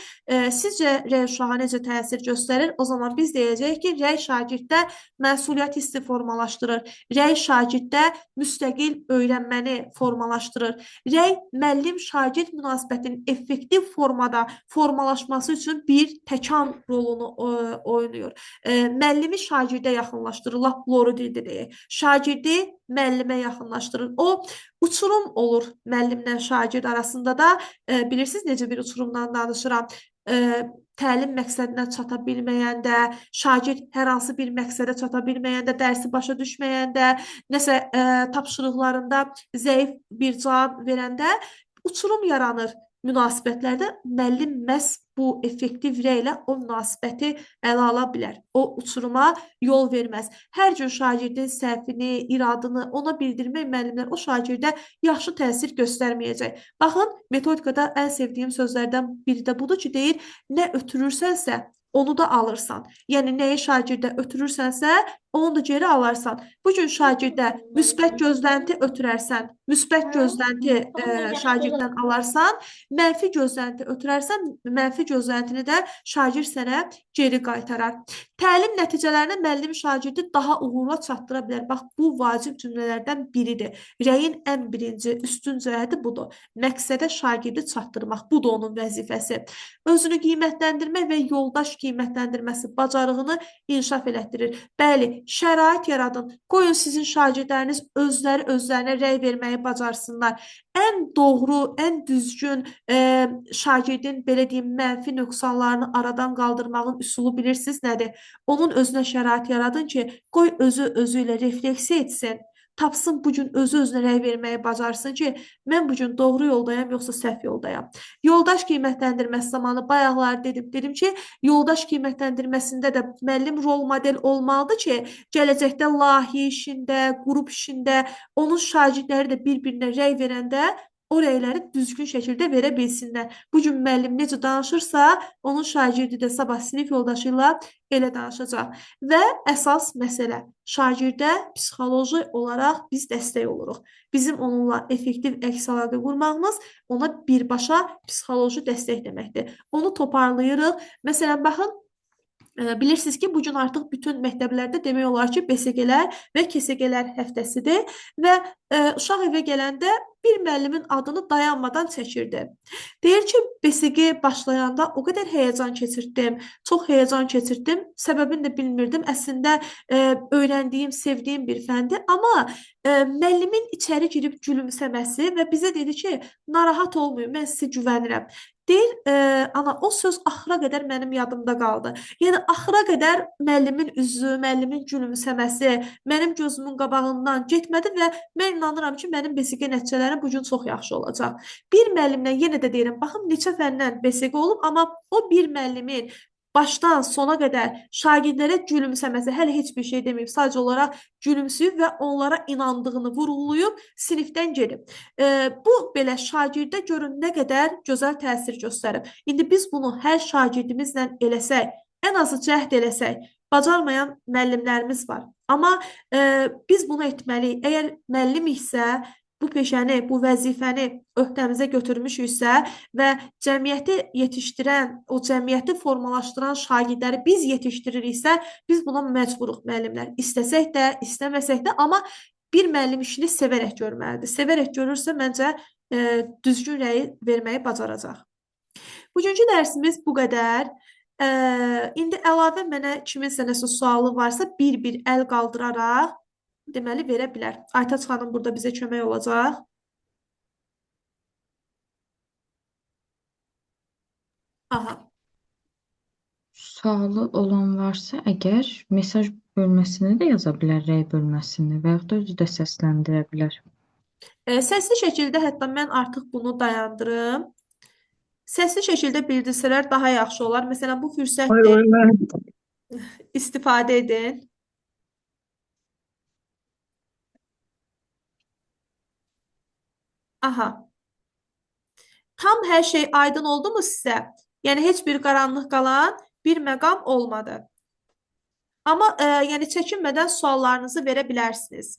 Speaker 2: sizcə rəy uşağa necə təsir göstərir? O zaman biz deyəcəyik ki, rəy şagirddə məsuliyyət hissi formalaşdırır. Rəy şagirddə müstəqil öyrənməni formalaşdırır. Rəy müəllim-şagird münasibətinin effektiv formada formalaşması üçün bir təkan rolunu oynayır. Müəllimi şagirdə yaxınlaşdırır, lap loru dildə deyək. Şagirdi müəllimə yaxınlaşdırır. O uçurum olur müəllimlə şagird arasında da. Bilirsiniz necə bir uçurumdan danışıram. Təlim məqsədinə çata bilməyəndə, şagird hər hansı bir məqsədə çata bilməyəndə, dərsi başa düşməyəndə, nəsə tapşırıqlarında zəif bir cavab verəndə uçurum yaranır münasibətlərdə. Müəllim məhz bu effektiv rəylə o münasibəti ələ ala bilər. O uçuruma yol verməz. Hər gün şagirdin səhvini, iradını ona bildirmək müəllimlər o şagirdə yaxşı təsir göstərməyəcək. Baxın, metodikada ən sevdiyim sözlərdən biri də budur ki, deyir, nə ötürürsənsə, onu da alırsan. Yəni, nəyi şagirdə ötürürsənsə, onu da geri alarsan. Bugün şagirdə müsbət gözlənti ötürərsən, müsbət gözlənti şagirddən alarsan, mənfi gözlənti ötürərsən, mənfi gözləntini də şagird sənə geri qaytarar. Təlim nəticələrinə müəllim şagirdi daha uğurla çatdıra bilər. Bax, bu vacib cümlələrdən biridir. Rəyin ən birinci, üstün cəhəti budur. Məqsədə şagirdi çatdırmaq, bu da onun vəzifəsi. Özünü qiymətləndirmək və yoldaş qiymətləndirməsi bacarığını inkişaf elətdirir. Bəli, şərait yaradın. Qoyun sizin şagirdləriniz özlərinə rəy verməyi bacarsınlar. Ən doğru, ən düzgün şagirdin, belə deyim, mənfi nöqsanlarını aradan qaldırmağın üsulu bilirsiniz nədir? Onun özünə şərait yaradın ki, qoy özü ilə refleksiya etsin. Tapsın bugün özü-özünə rəy verməyi bacarsın ki, mən bugün doğru yoldayam, yoxsa səhv yoldayam. Yoldaş qiymətləndirməsi zamanı bayaqlar dedim ki, yoldaş qiymətləndirməsində də müəllim rol model olmalıdır ki, gələcəkdə layihə işində, qrup işində onun şagirdləri də bir-birinə rəy verəndə o rəyləri düzgün şəkildə verə bilsinlər. Bugün müəllim necə danışırsa, onun şagirdi də sabah sinif yoldaşı ilə elə danışacaq. Və əsas məsələ, şagirdə psixoloji olaraq biz dəstək oluruq. Bizim onunla effektiv əks əlaqə qurmağımız ona birbaşa psixoloji dəstək deməkdir. Onu toparlayırıq. Məsələn, baxın, bilirsiniz ki, bugün artıq bütün məktəblərdə demək olar ki, BSG-lər və KSG-lər həftəsidir və uşaq evə gələndə bir müəllimin adını dayanmadan çəkirdi. Deyir ki, BSG başlayanda o qədər həyəcan keçirtdim, çox həyəcan keçirtdim. Səbəbini də bilmirdim. Əslində öyrəndiyim, sevdiyim bir fəndir, amma müəllimin içəri girib gülümsəməsi və bizə dedi ki, narahat olmayın, mən sizə güvənirəm. Deyir, ana, o söz axıra qədər mənim yadımda qaldı. Yəni axıra qədər müəllimin üzü, müəllimin gülümsəməsi mənim gözümün qabağından getmədi və mən inanıram ki, mənim BSG nəticələrim bu gün çox yaxşı olacaq. Bir müəllimdən yenə də deyirəm, baxın neçə fəndən BSG olub, amma o bir müəllimin başdan sona qədər şagirdlərə gülümsəməsi, hələ heç bir şey deməyib, sadəcə olaraq gülümsüyüb və onlara inandığını vurğulayıb sinifdən gedib. Bu belə şagirdə görün nə qədər gözəl təsir göstərib. İndi biz bunu hər şagirdimizlə eləsək, ən azı cəhd eləsək, bacarmayan müəllimlərimiz var. Amma biz bunu etməliyik. Əgər müəllimiksə, bu peşəni, bu vəzifəni öhdəmizə götürmüşüksə və cəmiyyəti yetişdirən, o cəmiyyəti formalaşdıran şagirdləri biz yetişdiririksə, biz buna məcburuq müəllimlər. İstəsək də, istəməsək də, amma bir müəllim işini sevərək görməlidir. Sevərək görürsə, məncə düzgün rəyi verməyi bacaracaq. Bugünkü dərsimiz bu qədər. İndi əlavə mənə kiminsə nəsə sualı varsa bir-bir əl qaldıraraq deməli verə bilər. Aytaç xanım burada bizə kömək olacaq. Aha.
Speaker 1: Sualı olan varsa əgər mesaj bölməsini də yaza bilər, rəy bölməsini və yaxud da özü də səsləndirə bilər.
Speaker 2: Səsli şəkildə hətta mən artıq bunu dayandırım. Səsli şəkildə bildirsələr daha yaxşı olar. Məsələn, bu fürsətdir. İstifadə edin. Aha. Tam hər şey aydın oldu mu sizə? Yəni heç bir qaranlıq qalan bir məqam olmadı. Amma yəni çəkinmədən suallarınızı verə bilərsiniz.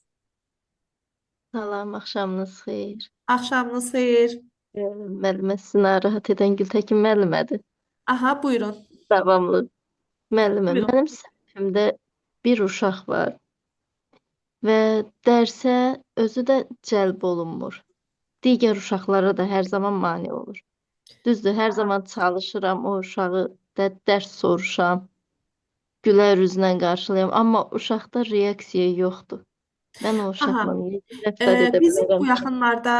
Speaker 3: Salam, axşamınız xeyir.
Speaker 2: Axşamınız xeyir.
Speaker 3: Müəllimə sizi narahat edən Gültəkin müəllimədir.
Speaker 2: Aha, buyurun.
Speaker 3: Davamlı. Müəllimə,
Speaker 2: Buyurun.
Speaker 3: mənim sinifimdə bir uşaq var və dərsə özü də cəlb olunmur. Digər uşaqlara da hər zaman mane olur. Düzdür, hər zaman çalışıram o uşağı da dərs soruşam, gülər üzlə qarşılayam, amma uşaqda reaksiya yoxdur. Mən o uşaqla necə rəftar edə
Speaker 2: Bizim
Speaker 3: bilərəm
Speaker 2: bu
Speaker 3: ki?
Speaker 2: yaxınlarda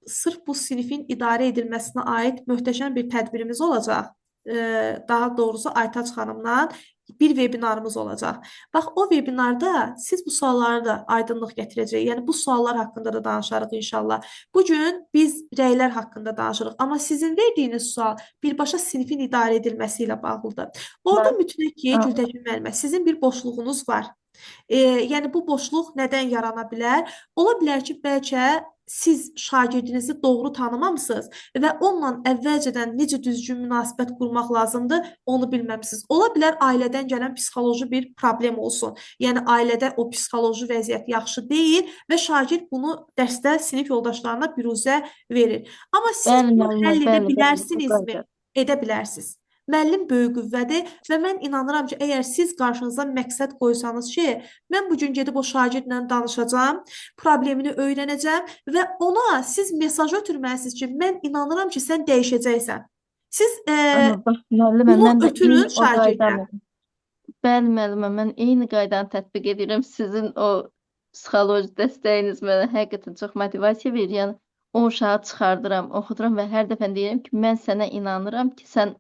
Speaker 2: sırf bu sinifin idarə edilməsinə aid möhtəşəm bir tədbirimiz olacaq. Daha doğrusu Aytaç xanımla bir vebinarımız olacaq. Bax, o vebinarda siz bu suallara da aydınlıq gətirəcək. Yəni bu suallar haqqında da danışarıq inşallah. Bu gün biz rəylər haqqında danışırıq, amma sizin verdiyiniz sual birbaşa sinifin idarə edilməsi ilə bağlıdır. Orada mütləq ki, Gültəkin müəllimə, sizin bir boşluğunuz var. Yəni bu boşluq nədən yarana bilər? Ola bilər ki, bəlkə siz şagirdinizi doğru tanımamısınız və onunla əvvəlcədən necə düzgün münasibət qurmaq lazımdır, onu bilməmisiniz. Ola bilər ailədən gələn psixoloji bir problem olsun. Yəni ailədə o psixoloji vəziyyət yaxşı deyil və şagird bunu dərsdə sinif yoldaşlarına büruzə verir. Amma siz bunu həll edə bilərsinizmi? Edə bilərsiniz. Müəllim böyük qüvvədir və mən inanıram ki, əgər siz qarşınıza məqsəd qoysanız ki, mən bu gün gedib o şagirdlə danışacağam, problemini öyrənəcəm və ona siz mesaj ötürməlisiniz ki, mən inanıram ki, sən dəyişəcəksən. Siz bunu ötürün şagirddən.
Speaker 3: Bəli, müəllimə, mən eyni qaydanı tətbiq edirəm. Sizin o psixoloji dəstəyiniz mənə həqiqətən çox motivasiya verir. Yəni, o uşağı çıxardıram, oxuduram və hər dəfə deyirəm ki, mən sənə inanıram ki, sən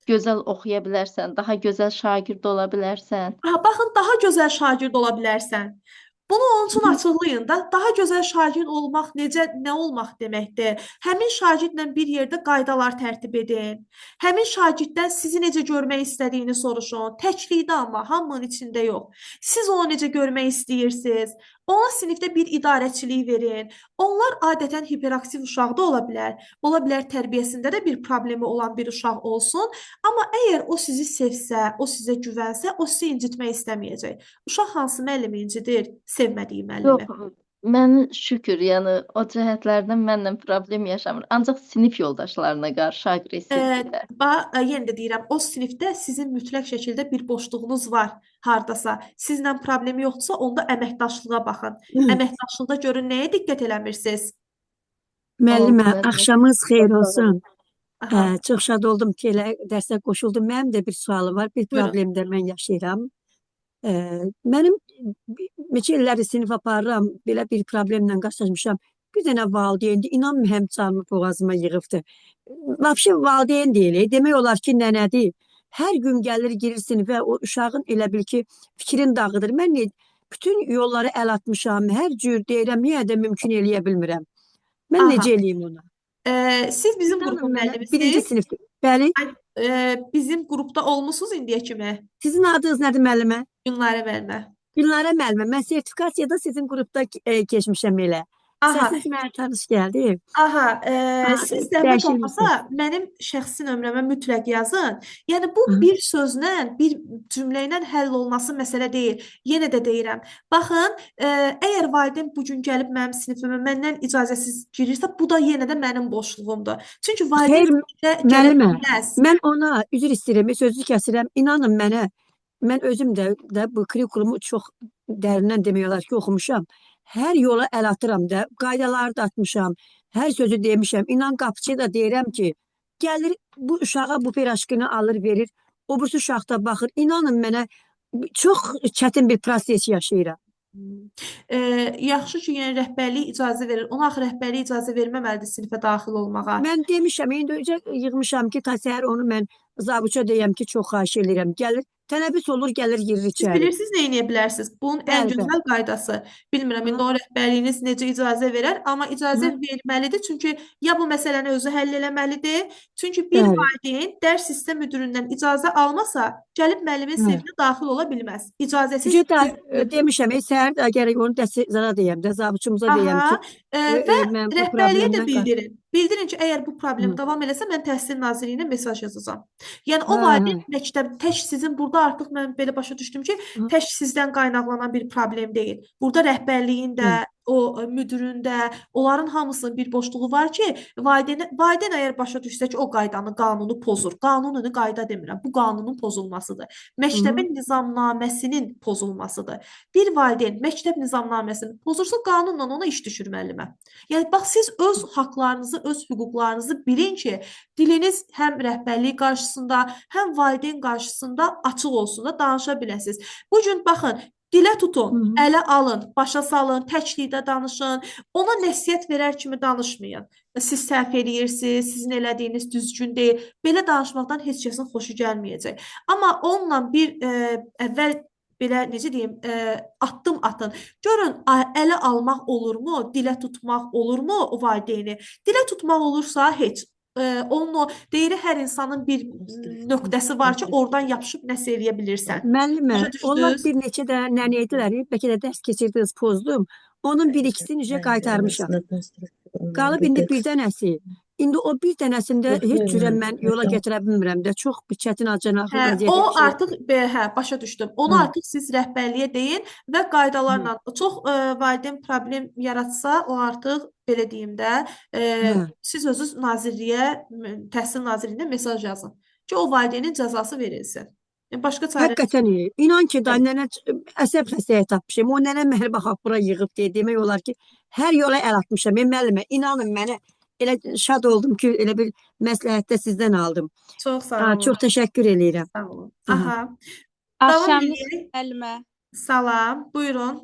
Speaker 3: gözəl oxuya bilərsən, daha gözəl şagird ola bilərsən.
Speaker 2: Baxın, daha gözəl şagird ola bilərsən. Bunu onun üçün açıqlayın da, daha gözəl şagird olmaq nə olmaq deməkdir? Həmin şagirdlə bir yerdə qaydalar tərtib edin. Həmin şagirddən sizi necə görmək istədiyini soruşun. Təklikdə amma, hamının içində yox. Siz onu necə görmək istəyirsiniz? Ona sinifdə bir idarəçilik verin. Onlar adətən hiperaktiv uşaq da ola bilər. Ola bilər tərbiyəsində də bir problemi olan bir uşaq olsun. Amma əgər o sizi sevsə, o sizə güvənsə, o sizi incitmək istəməyəcək. Uşaq hansı müəllimi incidir? Sevmədiyi müəllimi.
Speaker 3: Yox, mən şükür, yəni o cəhətlərdən mənlə problem yaşamır. Ancaq sinif yoldaşlarına qarşı aqressivdirlər.
Speaker 2: Yenə də deyirəm, o sinifdə sizin mütləq şəkildə bir boşluğunuz var hardasa. Sizlə problemi yoxdursa, onda əməkdaşlığa baxın. Əməkdaşlıqda görün nəyə diqqət eləmirsiniz?
Speaker 3: Oldu
Speaker 4: Müəllimə,
Speaker 3: müəllimə.
Speaker 4: axşamınız xeyir
Speaker 3: Çox sağ olun.
Speaker 4: olsun.
Speaker 2: Aha,
Speaker 4: Çox şad oldum ki, elə dərsə qoşuldum. Mənim də bir sualım var, bir
Speaker 2: buyurun.
Speaker 4: problemdə mən yaşayıram. Mənim neçə illərdir sinif aparıram, belə bir problemlə qarşılaşmışam. Bir dənə valideyndi, inan həm canımı boğazıma yığıbdı. Vəbşi valideyn deyil, demək olar ki, nənədir. Hər gün gəlir, girir sinifə, o uşağın elə bil ki, fikrin dağıdır. Mən bütün yolları əl atmışam, hər cür deyirəm, niyə də mümkün eləyə bilmirəm. Mən
Speaker 2: Aha.
Speaker 4: necə eləyim onu?
Speaker 2: Siz bizim qrupun
Speaker 4: İnanın mənə, birinci
Speaker 2: müəllimisiniz.
Speaker 4: sinif. Bəli,
Speaker 2: Bizim qrupda olmusunuz indiyə kimi?
Speaker 4: sizin adınız nədir müəllimə?
Speaker 2: Günlərə vermə.
Speaker 4: Gülnara müəllimə, mən sertifikasiyada sizin qrupda keçmişəm elə.
Speaker 2: Aha,
Speaker 4: Səsiniz mənə tanış gəldi.
Speaker 2: aha, siz zəhmət
Speaker 4: Dəyişilirsiniz.
Speaker 2: olmasa mənim şəxsi nömrəmə mütləq yazın. Yəni bu
Speaker 4: Hı.
Speaker 2: bir sözlə, bir cümlə ilə həll olması məsələ deyil. Yenə də deyirəm. Baxın, əgər valideyn bu gün gəlib mənim sinifimə məndən icazəsiz girirsə, bu da yenə də mənim boşluğumdur. Çünki valideyn
Speaker 4: Xeyr,
Speaker 2: sinifə gələ
Speaker 4: müəllimə,
Speaker 2: bilməz.
Speaker 4: mən ona üzr istəyirəm, sözü kəsirəm. İnanın mənə, mən özüm də bu kurikulumu çox dərindən demək olar ki, oxumuşam. Hər yola əl atıram da, qaydaları da atmışam, hər sözü demişəm. İnan qapıçıya da deyirəm ki, gəlir bu uşağa bu piraşkını alır, verir. O birisi uşaq da baxır. İnanın mənə, çox çətin bir proses yaşayıram.
Speaker 2: Yaxşı ki, yəni rəhbərlik icazə verir. Ona axı rəhbərlik icazə verməməlidir sinifə daxil olmağa.
Speaker 4: Mən demişəm, indi öncə yığmışam ki, ta səhər onu mən zabuça deyəm ki, çox xahiş edirəm. Gəlir, tələbis olur, gəlir, girir
Speaker 2: Siz
Speaker 4: içəri.
Speaker 2: bilirsiniz nə edə bilərsiniz? Bunun ən
Speaker 4: Bəli,
Speaker 2: gözəl qaydası. Bilmirəm, indi
Speaker 4: Hı.
Speaker 2: o rəhbərliyiniz necə icazə verər, amma icazə
Speaker 4: Hı.
Speaker 2: verməlidir. Çünki ya bu məsələni özü həll eləməlidir. Çünki bir
Speaker 4: Bəli.
Speaker 2: valideyn dərs sistem müdirindən icazə almasa, gəlib müəllimin
Speaker 4: Hə.
Speaker 2: sinfinə daxil ola bilməz. İcazəsiz
Speaker 4: Çünki da demişəm, səhər də gərək onu zara deyəm də, zabuçumuza deyəm ki,
Speaker 2: və
Speaker 4: mən bu
Speaker 2: rəhbərliyə də
Speaker 4: problemdən
Speaker 2: bildirin. Bildirin ki, əgər bu problem
Speaker 4: Hı.
Speaker 2: davam eləsə, mən Təhsil Nazirliyinə mesaj yazacağam. Yəni o
Speaker 4: Hə,
Speaker 2: valideyn
Speaker 4: hə.
Speaker 2: məktəb tək sizin burada artıq mən belə başa düşdüm ki,
Speaker 4: Hı.
Speaker 2: tək sizdən qaynaqlanan bir problem deyil. Burada rəhbərliyin də,
Speaker 4: Hı.
Speaker 2: o müdirin də, onların hamısının bir boşluğu var ki, valideyn əgər başa düşsə ki, o qaydanı, qanunu pozur. Qanununu qayda demirəm. Bu qanunun pozulmasıdır. Məktəbin nizamnaməsinin pozulmasıdır. Bir valideyn məktəb nizamnaməsini pozursa, qanunla ona iş düşür müəllimə. Yəni bax siz öz haqlarınızı, öz hüquqlarınızı bilin ki, diliniz həm rəhbərlik qarşısında, həm valideyn qarşısında açıq olsun da danışa biləsiniz. Bu gün baxın, dilə tutun,
Speaker 4: Hı.
Speaker 2: ələ alın, başa salın, təklikdə danışın. Ona nəsihət verər kimi danışmayın. Siz səhv eləyirsiniz, sizin elədiyiniz düzgün deyil. Belə danışmaqdan heç kəsin xoşu gəlməyəcək. Amma onunla bir əvvəl belə necə deyim, addım atın. Görün, ələ almaq olurmu, dilə tutmaq olurmu o valideyni? Dilə tutmaq olursa heç. Onun o deyir hər insanın bir nöqtəsi var ki, oradan yapışıb nəsə eləyə bilirsən.
Speaker 4: Müəllimə,
Speaker 2: Başa
Speaker 4: onlar
Speaker 2: düşdünüz?
Speaker 4: bir neçə də nənə idilər, bəlkə də dərs keçirdiniz, pozdum. Onun bir ikisini necə qaytarmışam. Qalıb indi bir dənəsi. İndi o bir dənəsində heç cürə mən yola gətirə bilmirəm də. Çox bir çətin acınaqlı
Speaker 2: O
Speaker 4: vəziyyətə
Speaker 2: artıq başa düşdüm. Onu
Speaker 4: Hə.
Speaker 2: artıq siz rəhbərliyə deyin və qaydalarla çox valideyn problem yaratsa, o artıq belə deyim də, siz özünüz nazirliyə, Təhsil Nazirliyinə mesaj yazın ki, o valideynin cəzası verilsin. Başqa çarə
Speaker 4: Həqiqətən inan ki, da nənə əsəb xəstəliyi tapmışam. O nənə məni bax bura yığıb demək olar ki, hər yola əl atmışam. Müəllimə, inanın mənə elə şad oldum ki, elə bir məsləhətdə sizdən aldım.
Speaker 2: çox sağ olun.
Speaker 4: Çox təşəkkür edirəm.
Speaker 2: Sağ olun.
Speaker 4: Aha.
Speaker 2: Aha. Davam
Speaker 5: Axşamınız
Speaker 2: edək.
Speaker 5: müəllimə.
Speaker 2: Salam, buyurun.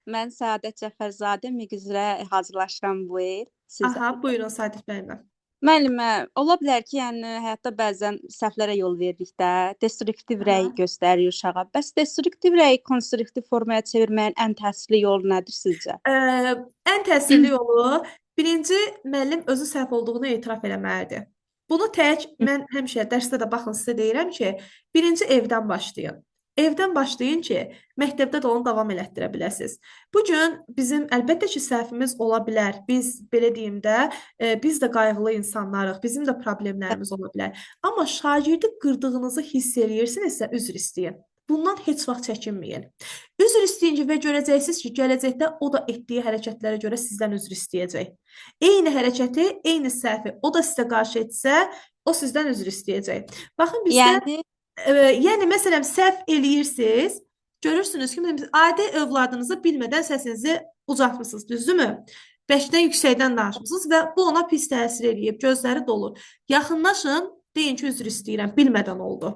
Speaker 5: Mən Səadət Cəfərzadə MİQ üzrə hazırlaşıram bu il sizə.
Speaker 2: Aha, buyurun Sadiq müəllimə.
Speaker 5: Müəllimə, ola bilər ki, yəni həyatda bəzən səhvlərə yol veririk də, destruktiv rəy göstərir uşağa. Bəs destruktiv rəyi konstruktiv formaya çevirməyin ən təsirli yolu nədir sizcə?
Speaker 2: Ən təsirli yolu birinci müəllim özü səhv olduğunu etiraf eləməlidir. Bunu tək mən həmişə dərsdə də baxın sizə deyirəm ki, birinci evdən başlayın. Evdən başlayın ki, məktəbdə də onu davam elətdirə biləsiniz. Bu gün bizim əlbəttə ki, səhvimiz ola bilər. Biz belə deyim də, biz də qayğılı insanlarıq. Bizim də problemlərimiz ola bilər. Amma şagirdi qırdığınızı hiss eləyirsinizsə, üzr istəyin. Bundan heç vaxt çəkinməyin. Üzr istəyincə və görəcəksiniz ki, gələcəkdə o da etdiyi hərəkətlərə görə sizdən üzr istəyəcək. Eyni hərəkəti, eyni səhvi o da sizə qarşı etsə, o sizdən üzr istəyəcək. Baxın, bizdə yəni məsələn səhv eləyirsiniz, görürsünüz ki, adi övladınızı bilmədən səsinizi ucaltmısınız, düzdürmü? 5-dən yüksəkdən danışmısınız və bu ona pis təsir eləyib, gözləri dolur. Yaxınlaşın, deyin ki, üzr istəyirəm, bilmədən oldu.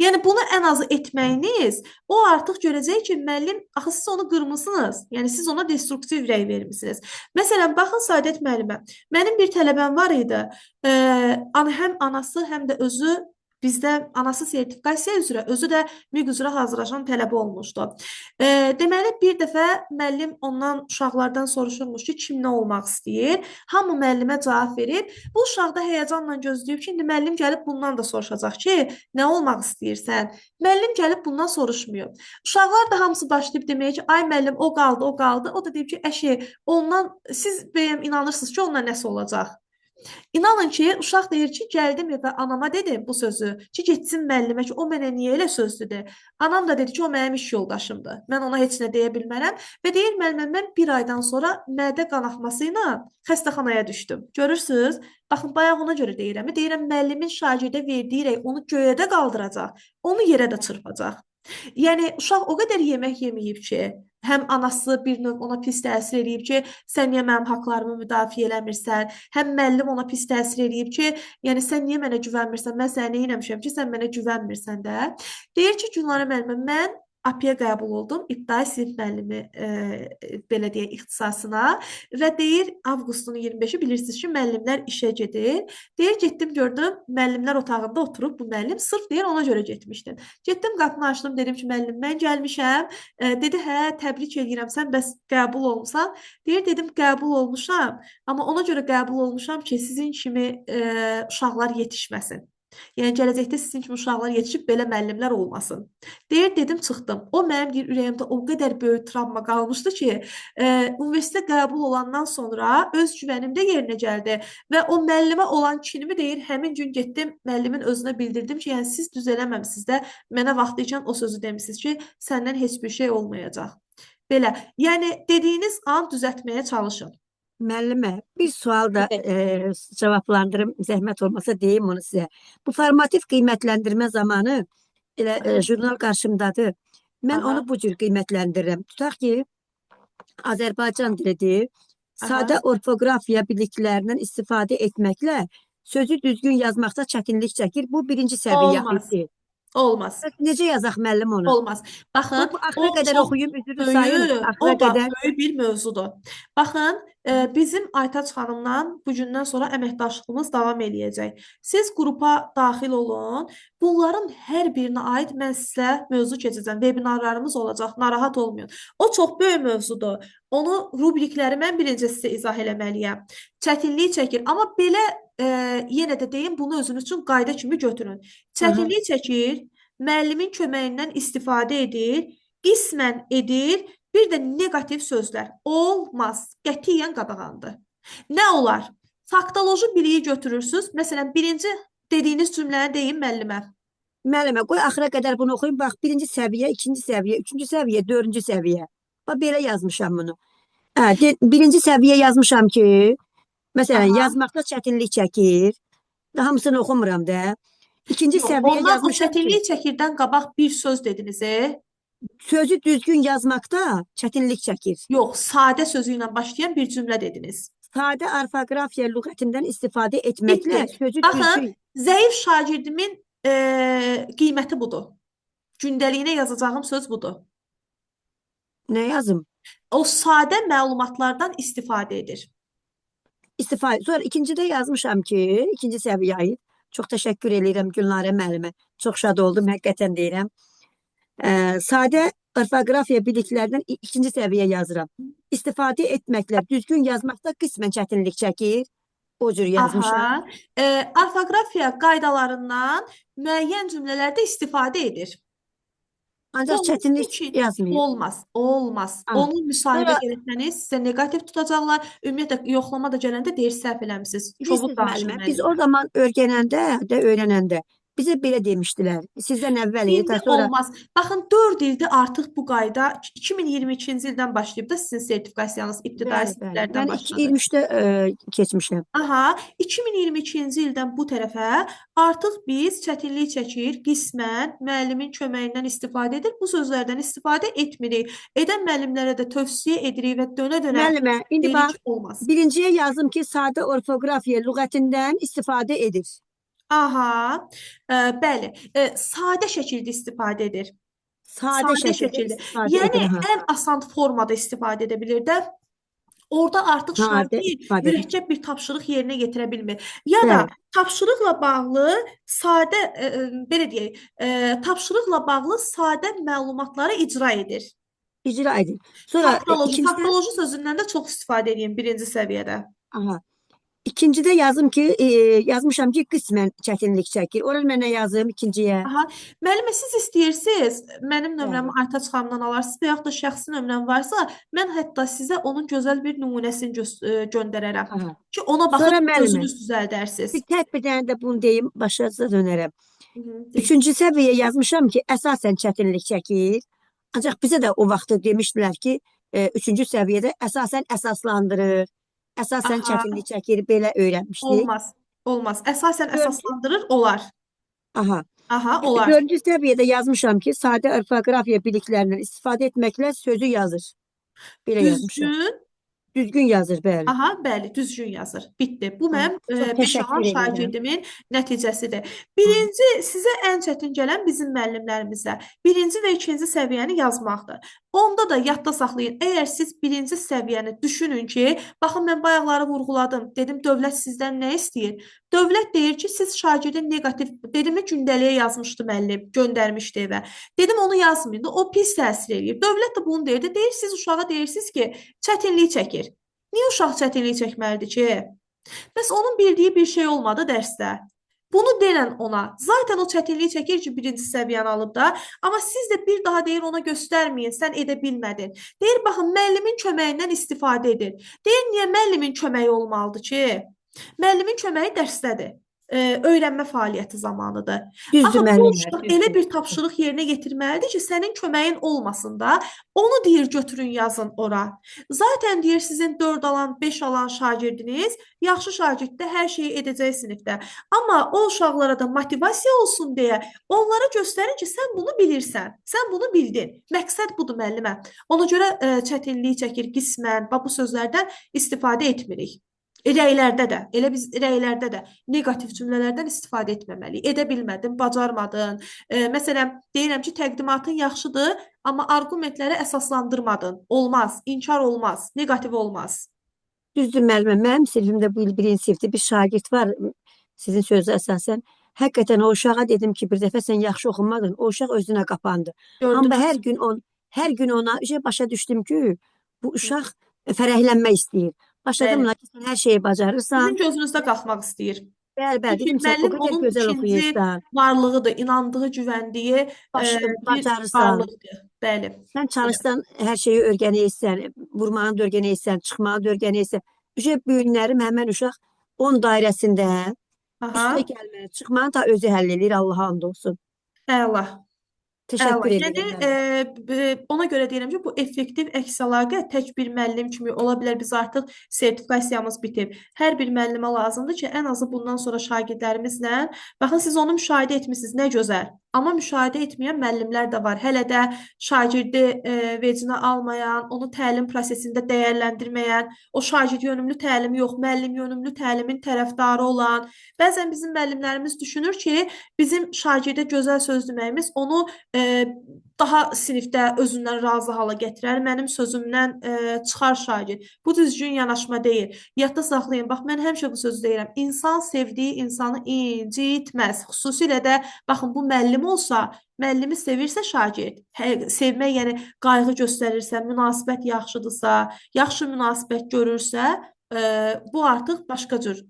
Speaker 2: Yəni bunu ən azı etməyiniz, o artıq görəcək ki, müəllim, axı siz onu qırmısınız. Yəni siz ona destruktiv rəy vermisiniz. Məsələn, baxın Səadət müəllimə. Mənim bir tələbəm var idi. Həm anası, həm də özü bizdə anası sertifikasiya üzrə, özü də MİQ üzrə hazırlaşan tələbə olmuşdu. Deməli, bir dəfə müəllim ondan uşaqlardan soruşurmuş ki, kim nə olmaq istəyir? Hamı müəllimə cavab verib. Bu uşaq da həyəcanla gözləyib ki, indi müəllim gəlib bundan da soruşacaq ki, nə olmaq istəyirsən? Müəllim gəlib bundan soruşmuyor. Uşaqlar da hamısı başlayıb deməyə ki, ay müəllim o qaldı, o qaldı. O da deyib ki, əşi, ondan siz bəyəm inanırsınız ki, ondan nəsə olacaq. İnanın ki, uşaq deyir ki, gəldim evə anama dedim bu sözü ki, getsin müəllimə ki, o mənə niyə elə söz dedi? Anam da dedi ki, o mənim iş yoldaşımdır. Mən ona heç nə deyə bilmərəm və deyir müəlliməm, mən bir aydan sonra mədə qanaxması ilə xəstəxanaya düşdüm. Görürsüz? Baxın, bayaq ona görə deyirəm. Deyirəm, müəllimin şagirdə verdiyi rəy onu göyə də qaldıracaq, onu yerə də çırpacaq. Yəni uşaq o qədər yemək yeməyib ki, həm anası bir növ ona pis təsir eləyib ki, sən niyə mənim haqlarımı müdafiə eləmirsən? Həm müəllim ona pis təsir eləyib ki, yəni sən niyə mənə güvənmirsən? Mən sənə nə etmişəm ki, sən mənə güvənmirsən də. Deyir ki, Gülnara müəllimə, mən APİyə qəbul oldum, ibtidai sinif müəllimi belə deyək ixtisasına və deyir avqustun 25-i bilirsiniz ki, müəllimlər işə gedir. Deyir getdim gördüm müəllimlər otağında oturub bu müəllim sırf deyir ona görə getmişdim. Getdim qapını açdım dedim ki, müəllim mən gəlmişəm. Dedi hə təbrik edirəm sən bəs qəbul olmusan. Deyir dedim qəbul olmuşam, amma ona görə qəbul olmuşam ki, sizin kimi uşaqlar yetişməsin. Yəni gələcəkdə sizin kimi uşaqlar yetişib belə müəllimlər olmasın. Deyir, dedim, çıxdım. O mənim deyir, ürəyimdə o qədər böyük travma qalmışdı ki, universitetə qəbul olandan sonra öz güvənim də yerinə gəldi və o müəllimə olan kinimi deyir, həmin gün getdim müəllimin özünə bildirdim ki, yəni siz düz eləməmisiniz də mənə vaxtı ikən o sözü demisiniz ki, səndən heç bir şey olmayacaq. Belə, yəni dediyiniz an düzəltməyə çalışın.
Speaker 4: Müəllimə, bir sual da
Speaker 5: Evet.
Speaker 4: cavablandırım, zəhmət olmasa deyim onu sizə. Bu formativ qiymətləndirmə zamanı elə jurnal qarşımdadır. Mən
Speaker 2: Aha.
Speaker 4: onu bu cür qiymətləndirirəm. Tutaq ki, Azərbaycan dilidir. Sadə orfoqrafiya biliklərindən istifadə etməklə sözü düzgün yazmaqda çətinlik çəkir. Bu birinci səviyyə
Speaker 2: Olmaz.
Speaker 4: aiddir.
Speaker 2: Olmaz.
Speaker 4: Necə yazaq müəllim onu?
Speaker 2: Olmaz. Baxın,
Speaker 4: Bu axıra
Speaker 2: o
Speaker 4: qədər
Speaker 2: çox
Speaker 4: oxuyum, üzrü sayın,
Speaker 2: böyük,
Speaker 4: axıra
Speaker 2: o da
Speaker 4: qədər.
Speaker 2: böyük bir mövzudur. Baxın, bizim Aytaç xanımla bu gündən sonra əməkdaşlığımız davam eləyəcək. Siz qrupa daxil olun. Bunların hər birinə aid mən sizə mövzu keçəcəm. Webinarlarımız olacaq, narahat olmayın. O çox böyük mövzudur. Onu rubrikləri mən birinci sizə izah eləməliyəm. Çətinlik çəkir, amma belə yenə də deyim, bunu özünüz üçün qayda kimi götürün. Çətinlik çəkir, müəllimin köməyindən istifadə edir, qismən edir, bir də neqativ sözlər. Olmaz, qətiyyən qadağandır. Nə olar? Faktoloji biliyi götürürsüz. Məsələn, birinci dediyiniz cümləni deyin müəllimə.
Speaker 4: Müəllimə, qoy axıra qədər bunu oxuyun. Bax, birinci səviyyə, ikinci səviyyə, üçüncü səviyyə, dördüncü səviyyə. Bax, belə yazmışam bunu. Birinci səviyyə yazmışam ki, məsələn,
Speaker 2: Aha.
Speaker 4: yazmaqda çətinlik çəkir. Hamısını oxumuram da. İkinci
Speaker 2: Yox,
Speaker 4: səviyyə
Speaker 2: ondan o
Speaker 4: yazmışam ki,
Speaker 2: çətinlik çəkirdən qabaq bir söz dediniz.
Speaker 4: sözü düzgün yazmaqda çətinlik çəkir.
Speaker 2: Yox, sadə sözü ilə başlayan bir cümlə dediniz.
Speaker 4: Sadə orfoqrafiya lüğətindən istifadə etməklə
Speaker 2: Bitdi.
Speaker 4: sözü
Speaker 2: Baxın,
Speaker 4: düzgün.
Speaker 2: zəif şagirdimin qiyməti budur. Gündəliyinə yazacağım söz budur.
Speaker 4: Nə yazım?
Speaker 2: O sadə məlumatlardan istifadə edir.
Speaker 4: İstifadə. Sonra ikincidə yazmışam ki, ikinci səviyyəyə çox təşəkkür edirəm Gülnarə müəllimə. Çox şad oldum, həqiqətən deyirəm. Sadə orfoqrafiya biliklərindən ikinci səviyyə yazıram. İstifadə etməklə düzgün yazmaqda qismən çətinlik çəkir. O cür yazmışam.
Speaker 2: Orfoqrafiya qaydalarından müəyyən cümlələrdə istifadə edir.
Speaker 4: Ancaq çətinlik yazmayır.
Speaker 2: Olmaz, olmaz.
Speaker 4: Aha.
Speaker 2: Onu müsahibə
Speaker 4: Sonra-
Speaker 2: gələsəniz, sizə neqativ tutacaqlar. Ümumiyyətlə, yoxlama da gələndə deyir səhv eləmisiniz. Çobud
Speaker 4: Bilirsiniz
Speaker 2: danışın
Speaker 4: müəllimə, biz o
Speaker 2: müəllimə.
Speaker 4: zaman öyrənəndə, Bizə belə demişdilər. Sizdən əvvəl idi,
Speaker 2: İndi
Speaker 4: daha sonra
Speaker 2: olmaz. Baxın 4 ildir artıq bu qayda 2022-ci ildən başlayıb da sizin sertifikasiyanız ibtidai
Speaker 4: bəli, bəli.
Speaker 2: siniflərdən
Speaker 4: Mən
Speaker 2: başladı.
Speaker 4: 23-də keçmişəm.
Speaker 2: Aha, 2022-ci ildən bu tərəfə artıq biz çətinlik çəkir, qismən müəllimin köməyindən istifadə edir. Bu sözlərdən istifadə etmirik. Edən müəllimlərə də tövsiyə edirik və dönə-dönə
Speaker 4: Müəllimə, indi
Speaker 2: deyirik
Speaker 4: bax,
Speaker 2: ki, olmaz.
Speaker 4: birinciyə yazdım ki, sadə orfoqrafiya lüğətindən istifadə edir.
Speaker 2: Aha, bəli, sadə şəkildə istifadə edir.
Speaker 4: Sadə şəkildə istifadə edir.
Speaker 2: Yəni
Speaker 4: Aha.
Speaker 2: ən asan formada istifadə edə bilir də. Orada artıq
Speaker 4: Sadə
Speaker 2: şagird
Speaker 4: istifadə edir.
Speaker 2: mürəkkəb bir tapşırıq yerinə yetirə bilmir. Ya da
Speaker 4: Bəli.
Speaker 2: tapşırıqla bağlı sadə belə deyək, tapşırıqla bağlı sadə məlumatları icra edir.
Speaker 4: İcra edir. Sonra ikincidə
Speaker 2: Faktoloji sözündən də çox istifadə edin birinci səviyyədə.
Speaker 4: aha. İkincidə yazım ki, yazmışam ki, qismən çətinlik çəkir. Ora mənə yazım ikinciyə.
Speaker 2: Aha, müəllimə siz istəyirsiniz, mənim nömrəmi
Speaker 4: Bəli.
Speaker 2: Aytaç xanımdan alarsınız və yaxud da şəxsi nömrəm varsa, mən hətta sizə onun gözəl bir nümunəsini göndərərəm
Speaker 4: Aha.
Speaker 2: ki, ona
Speaker 4: Sonra
Speaker 2: baxıb
Speaker 4: müəllimə,
Speaker 2: özünüz düzəldərsiniz.
Speaker 4: bir dənə də bunu deyim, başa dönərəm.
Speaker 2: Hı -hı, deyin.
Speaker 4: Üçüncü səviyyə yazmışam ki, əsasən çətinlik çəkir. Ancaq bizə də o vaxtı demişdilər ki, üçüncü səviyyədə əsasən əsaslandırır. Əsasən
Speaker 2: Aha,
Speaker 4: çətinlik çəkir, belə öyrənmişdik.
Speaker 2: olmaz. Olmaz. Əsasən
Speaker 4: Dördüncü,
Speaker 2: əsaslandırır, olar.
Speaker 4: aha.
Speaker 2: Aha, olar.
Speaker 4: Dördüncü səviyyədə yazmışam ki, sadə orfoqrafiya biliklərindən istifadə etməklə sözü yazır. Belə yazmışam.
Speaker 2: Düzgün,
Speaker 4: Düzgün yazır, bəli.
Speaker 2: aha, bəli, düzgün yazır. Bitdi. Bu
Speaker 4: Aha.
Speaker 2: mənim
Speaker 4: Çox
Speaker 2: 5
Speaker 4: təşəkkür
Speaker 2: alan
Speaker 4: edirəm.
Speaker 2: şagirdimin nəticəsidir. Birinci sizə ən çətin gələn bizim müəllimlərimizə birinci və ikinci səviyyəni yazmaqdır. Onda da yadda saxlayın. Əgər siz birinci səviyyəni düşünün ki, baxın mən bayaqları vurğuladım. Dedim dövlət sizdən nə istəyir? Dövlət deyir ki, siz şagirdin neqativ, dedimmi gündəliyə yazmışdı müəllim, göndərmişdi evə. Dedim onu yazmayın. O pis təsir eləyir. Dövlət də bunu deyirdi. Deyir siz uşağa deyirsiniz ki, çətinlik çəkir. Niyə uşaq çətinlik çəkməlidir ki? Bəs onun bildiyi bir şey olmadı dərsdə. Bunu denən ona. Zaten o çətinlik çəkir ki, birinci səviyyəni alıb da. Amma siz də bir daha deyir ona göstərməyin, sən edə bilmədin. Deyir, baxın, müəllimin köməyindən istifadə edin. Deyir, niyə müəllimin köməyi olmalıdır ki? Müəllimin köməyi dərsdədir. Öyrənmə fəaliyyəti zamanıdır.
Speaker 4: Düzdür,
Speaker 2: Axı bu
Speaker 4: müəllimlər,
Speaker 2: uşaq
Speaker 4: düzdür.
Speaker 2: elə bir tapşırıq yerinə yetirməlidir ki, sənin köməyin olmasın da. Onu deyir götürün yazın ora. Zaten deyir sizin 4 alan, 5 alan şagirdiniz, yaxşı şagirddə hər şeyi edəcək sinifdə. Amma o uşaqlara da motivasiya olsun deyə onlara göstərin ki, sən bunu bilirsən, sən bunu bildin. Məqsəd budur müəllimə. Ona görə çətinlik çəkir, qismən, bax bu sözlərdən istifadə etmirik. Rəylərdə də, elə biz rəylərdə də neqativ cümlələrdən istifadə etməməliyik. Edə bilmədin, bacarmadın. Məsələn, deyirəm ki, təqdimatın yaxşıdır, amma arqumentləri əsaslandırmadın. Olmaz, inkar olmaz, neqativ olmaz.
Speaker 4: Düzdür, müəllimə. Mənim sinifimdə bu il birinci sinifdə bir şagird var, sizin sözü əsasən. Həqiqətən o uşağa dedim ki, bir dəfə sən yaxşı oxumadın, o uşaq özünə qapandı. Amma
Speaker 2: Gördünüz.
Speaker 4: hər gün ona başa düşdüm ki, bu uşaq fərəhlənmək istəyir. Başladım
Speaker 2: Bəli.
Speaker 4: ki, sən hər şeyi bacarırsan.
Speaker 2: Sizin gözünüzdə qalxmaq istəyir.
Speaker 4: Bəli,
Speaker 2: Çünki
Speaker 4: dedim sən o
Speaker 2: müəllim
Speaker 4: qədər
Speaker 2: onun
Speaker 4: gözəl
Speaker 2: ikinci
Speaker 4: oxuyursan,
Speaker 2: varlığıdır, inandığı, güvəndiyi bir
Speaker 4: bacarırsan.
Speaker 2: varlıqdır. Bəli.
Speaker 4: Sən çalışsan, hər şeyi öyrənəysən, vurmanı da öyrənəysən, çıxmanı da öyrənəysən. Bu günlərim həmən uşaq 10 dairəsində
Speaker 2: Aha.
Speaker 4: üstə gəlməni, çıxmanı da özü həll edir, Allaha and olsun.
Speaker 2: Əla.
Speaker 4: Təşəkkür
Speaker 2: Əla.
Speaker 4: edirəm.
Speaker 2: Yəni ona görə deyirəm ki, bu effektiv əks əlaqə tək bir müəllim kimi ola bilər. Biz artıq sertifikasiyamız bitib. Hər bir müəllimə lazımdır ki, ən azı bundan sonra şagirdlərimizlə, baxın siz onu müşahidə etmisiniz, nə gözəl. Amma müşahidə etməyən müəllimlər də var. Hələ də şagirdi vecinə almayan, onu təlim prosesində dəyərləndirməyən, o şagird yönümlü təlimi yox, müəllim yönümlü təlimin tərəfdarı olan. Bəzən bizim müəllimlərimiz düşünür ki, bizim şagirdə gözəl söz deməyimiz onu daha sinifdə özündən razı hala gətirər, mənim sözümdən çıxar şagird. Bu düzgün yanaşma deyil. Yadda saxlayın, bax mən həmişə bu sözü deyirəm. İnsan sevdiyi insanı incitməz. Xüsusilə də baxın bu müəllim olsa, müəllimi sevirsə şagird, sevmək yəni qayğı göstərirsə, münasibət yaxşıdırsa, yaxşı münasibət görürsə, bu artıq başqa cür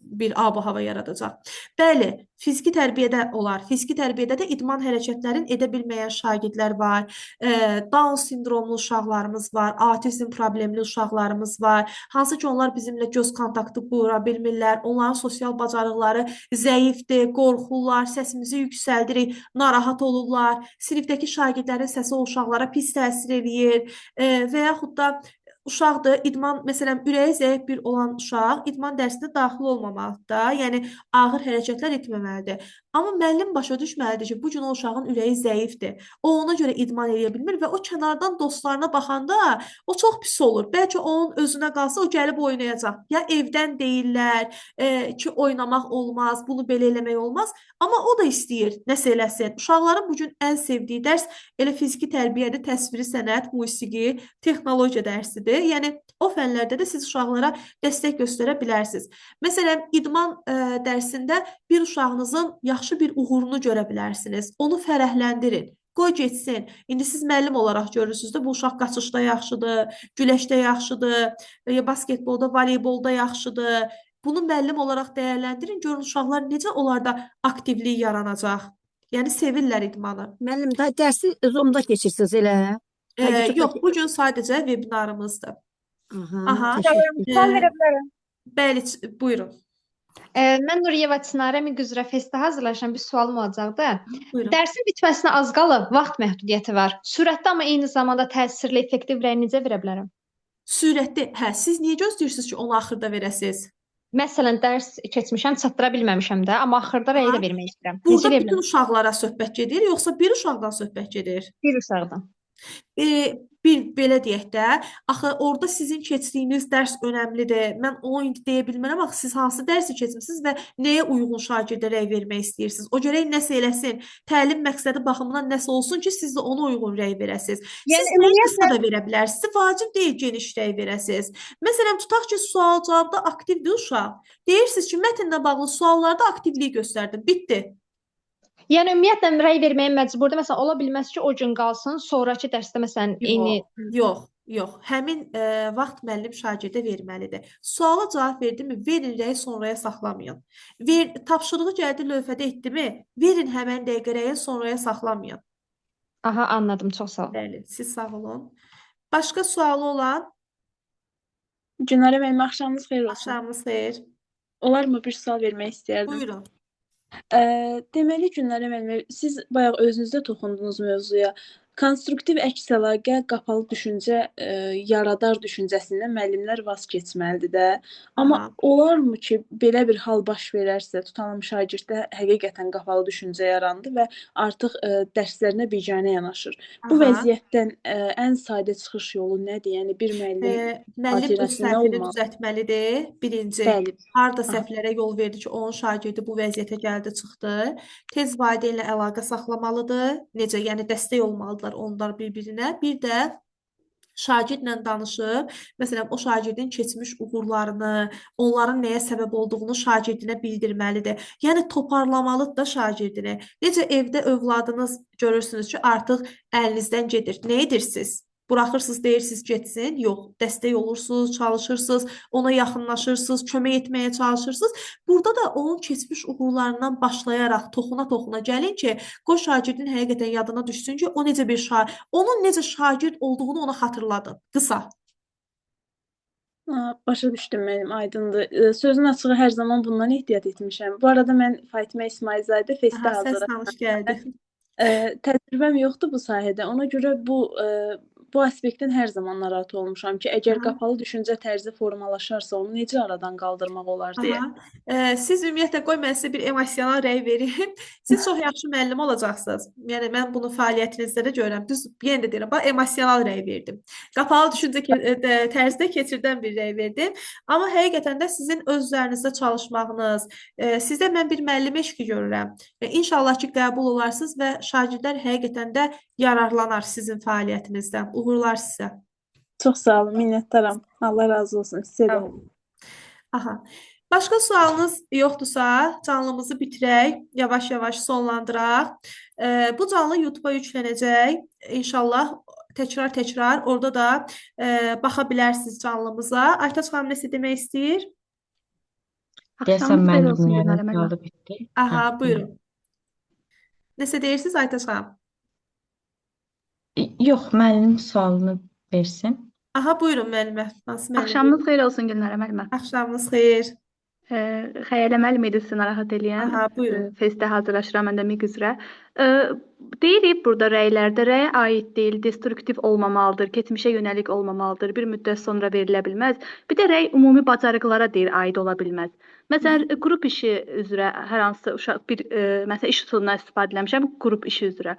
Speaker 2: bir ab-hava yaradacaq. Bəli, fiziki tərbiyədə olar. Fiziki tərbiyədə də idman hərəkətlərini edə bilməyən şagirdlər var. Down sindromlu uşaqlarımız var, autizm problemli uşaqlarımız var. Hansı ki, onlar bizimlə göz kontaktı qura bilmirlər. Onların sosial bacarıqları zəifdir, qorxurlar, səsimizi yüksəldirik, narahat olurlar. Sinifdəki şagirdlərin səsi o uşaqlara pis təsir eləyir və yaxud da uşaqdır, idman, məsələn, ürəyi zəif bir olan uşaq idman dərsinə daxil olmamalıdır, yəni ağır hərəkətlər etməməlidir. Amma müəllim başa düşməlidir ki, bu gün o uşağın ürəyi zəifdir. O ona görə idman edə bilmir və o kənardan dostlarına baxanda o çox pis olur. Bəlkə onun özünə qalsa o gəlib oynayacaq. Ya evdən deyirlər ki, oynamaq olmaz, bunu belə eləmək olmaz. Amma o da istəyir nəsə eləsin. Uşaqların bugün ən sevdiyi dərs elə fiziki tərbiyədir, təsviri sənət, musiqi, texnologiya dərsidir. Yəni o fənlərdə də siz uşaqlara dəstək göstərə bilərsiniz. Məsələn, idman dərsində bir uşağınızın yaxşı bir uğurunu görə bilərsiniz. Onu fərəhləndirin. Qoy getsin. İndi siz müəllim olaraq görürsünüz də bu uşaq qaçışda yaxşıdır, güləşdə yaxşıdır, basketbolda, voleybolda yaxşıdır. Bunu müəllim olaraq dəyərləndirin. Görün uşaqlar necə onlarda aktivlik yaranacaq. Yəni sevirlər idmanı.
Speaker 4: Müəllim, dərsi Zoom-da keçirsiniz elə?
Speaker 2: Yox, bu gün sadəcə webinarımızdır. Aha.
Speaker 4: Təşəkkür.
Speaker 6: Sual verə bilərəm.
Speaker 2: Bəli, buyurun.
Speaker 6: Mən Nuriyeva Çinarə Migüzrə Festə hazırlaşan bir sualım olacaqdı.
Speaker 2: Buyurun.
Speaker 6: Dərsin bitməsinə az qalıb, vaxt məhdudiyyəti var. Sürətli amma eyni zamanda təsirli, effektiv rəy necə verə bilərəm?
Speaker 2: Sürətli, siz niyə gözləyirsiniz ki, onu axırda verəsiniz?
Speaker 6: Məsələn, dərs keçmişəm, çatdıra bilməmişəm də, amma axırda rəyi də vermək istəyirəm. Necə
Speaker 2: Burada
Speaker 6: verə
Speaker 2: bütün
Speaker 6: bilərəm?
Speaker 2: uşaqlara söhbət gedir, yoxsa bir uşaqdan söhbət gedir?
Speaker 6: Bir uşaqdan.
Speaker 2: Belə deyək də, axı orada sizin keçdiyiniz dərs önəmlidir. Mən onu indi deyə bilmərəm, axı siz hansı dərsi keçmisiniz və nəyə uyğun şagirdə rəy vermək istəyirsiniz? O gərək nəsə eləsin, təlim məqsədi baxımından nəsə olsun ki, siz də ona uyğun rəy verəsiniz.
Speaker 6: Yəni,
Speaker 2: Siz rəy qısa da verə bilərsiniz, vacib deyil geniş rəy verəsiniz. Məsələn, tutaq ki, sual-cavabda aktivdir uşaq. Deyirsiniz ki, mətnlə bağlı suallarda aktivlik göstərdim, bitdi.
Speaker 6: Yəni ümumiyyətlə rəy verməyə məcburdur. Məsələn, ola bilməz ki, o gün qalsın, sonrakı dərsdə məsələn eyni
Speaker 2: Yox. Həmin vaxt müəllim şagirdə verməlidir. Suala cavab verdimi, verin rəyi sonraya saxlamayın. Tapşırığı gəldi lövhədə etdimi, verin həmən dəqiqə rəyi sonraya saxlamayın.
Speaker 6: Aha, anladım. Çox sağ ol.
Speaker 2: Bəli, siz sağ olun. Başqa sualı olan?
Speaker 7: Günarə müəllim, axşamınız xeyir olsun.
Speaker 2: Axşamınız xeyir.
Speaker 7: Olarmı bir sual vermək istəyərdim?
Speaker 2: Buyurun.
Speaker 7: Deməli, Günarə müəllim, siz bayaq özünüzdə toxundunuz mövzuya. Konstruktiv əks əlaqə qapalı düşüncə yaradar düşüncəsindən müəllimlər vaz keçməlidir də. Amma
Speaker 2: Aha.
Speaker 7: olarmı ki, belə bir hal baş verərsə, tutalım şagirddə həqiqətən qapalı düşüncə yarandı və artıq dərslərinə biganə yanaşır. Bu
Speaker 2: Aha.
Speaker 7: vəziyyətdən ən sadə çıxış yolu nədir? Yəni bir müəllim
Speaker 2: Müəllim öz
Speaker 7: xatirəsi nə
Speaker 2: səhvini
Speaker 7: olmalı?
Speaker 2: düzəltməlidir. Birinci,
Speaker 7: Bəli.
Speaker 2: harda səhvlərə yol verdi ki, onun şagirdi bu vəziyyətə gəldi, çıxdı. Tez valideynlə əlaqə saxlamalıdır. Necə? Yəni dəstək olmalıdırlar onlar bir-birinə. Bir də şagirdlə danışıb, məsələn, o şagirdin keçmiş uğurlarını, onların nəyə səbəb olduğunu şagirdinə bildirməlidir. Yəni toparlamalıdır da şagirdini. Necə evdə övladınız görürsünüz ki, artıq əlinizdən gedir. Nə edirsiniz? Buraxırsınız, deyirsiniz getsin. Yox, dəstək olursunuz, çalışırsınız, ona yaxınlaşırsınız, kömək etməyə çalışırsınız. Burada da onun keçmiş uğurlarından başlayaraq toxuna-toxuna gəlin ki, qoy şagirdin həqiqətən yadına düşsün ki, o necə bir onun necə şagird olduğunu ona xatırladın. Qısa.
Speaker 7: Başa düşdüm mənim, aydındır. Sözün açığı hər zaman bundan ehtiyat etmişəm. Bu arada mən Fatimə İsmailzadə Festə
Speaker 2: Səs
Speaker 7: hazıram.
Speaker 2: tanış gəldi.
Speaker 7: Təcrübəm yoxdur bu sahədə. Ona görə bu aspektdən hər zaman narahat olmuşam ki, əgər qapalı düşüncə tərzi formalaşarsa, onu necə aradan qaldırmaq olar deyə.
Speaker 2: Siz ümumiyyətlə qoy mən sizə bir emosional rəy verim. Siz çox yaxşı müəllim olacaqsınız. Yəni mən bunu fəaliyyətinizdə də görürəm. Düz yenə də deyirəm, bax emosional rəy verdim. Qapalı düşüncə tərzdə keçirdən bir rəy verdim. Amma həqiqətən də sizin öz üzərinizdə çalışmağınız, sizdə mən bir müəllim eşqi görürəm. İnşallah ki, qəbul olarsınız və şagirdlər həqiqətən də yararlanar sizin fəaliyyətinizdən. Uğurlar sizə.
Speaker 7: Çox sağ olun, minnətdaram. Allah razı olsun sizə də.
Speaker 2: Aha. Başqa sualınız yoxdursa, canlımızı bitirək, yavaş-yavaş sonlandıraq. Bu canlı YouTube-a yüklənəcək. İnşallah təkrar orada da baxa bilərsiniz canlımıza. Aytaç xanım nəsə demək istəyir?
Speaker 1: Deyəsən
Speaker 8: Axşamınız xeyir olsun
Speaker 1: müəllimlərin
Speaker 8: Gülnara müəllimə.
Speaker 1: sualı bitdi.
Speaker 2: Aha, buyurun. Nəsə deyirsiniz Aytaç xanım?
Speaker 1: Yox, müəllim sualını versin.
Speaker 2: Aha, buyurun müəllimə. Hansı müəllim?
Speaker 8: Axşamınız xeyir olsun Gülnara müəllimə.
Speaker 2: Axşamınız xeyir.
Speaker 8: Xəyərlə müəllim idi sizi narahat eləyən.
Speaker 2: Aha, buyurun.
Speaker 8: Festə hazırlaşıram endemik üzrə. Deyirik burada rəylərdə rəyə aid deyil, destruktiv olmamalıdır, keçmişə yönəlik olmamalıdır, bir müddət sonra verilə bilməz. Bir də rəy ümumi bacarıqlara deyil, aid ola bilməz. Məsələn, qrup işi üzrə hər hansı uşaq bir məsələn iş üsulundan istifadə etmişəm qrup işi üzrə.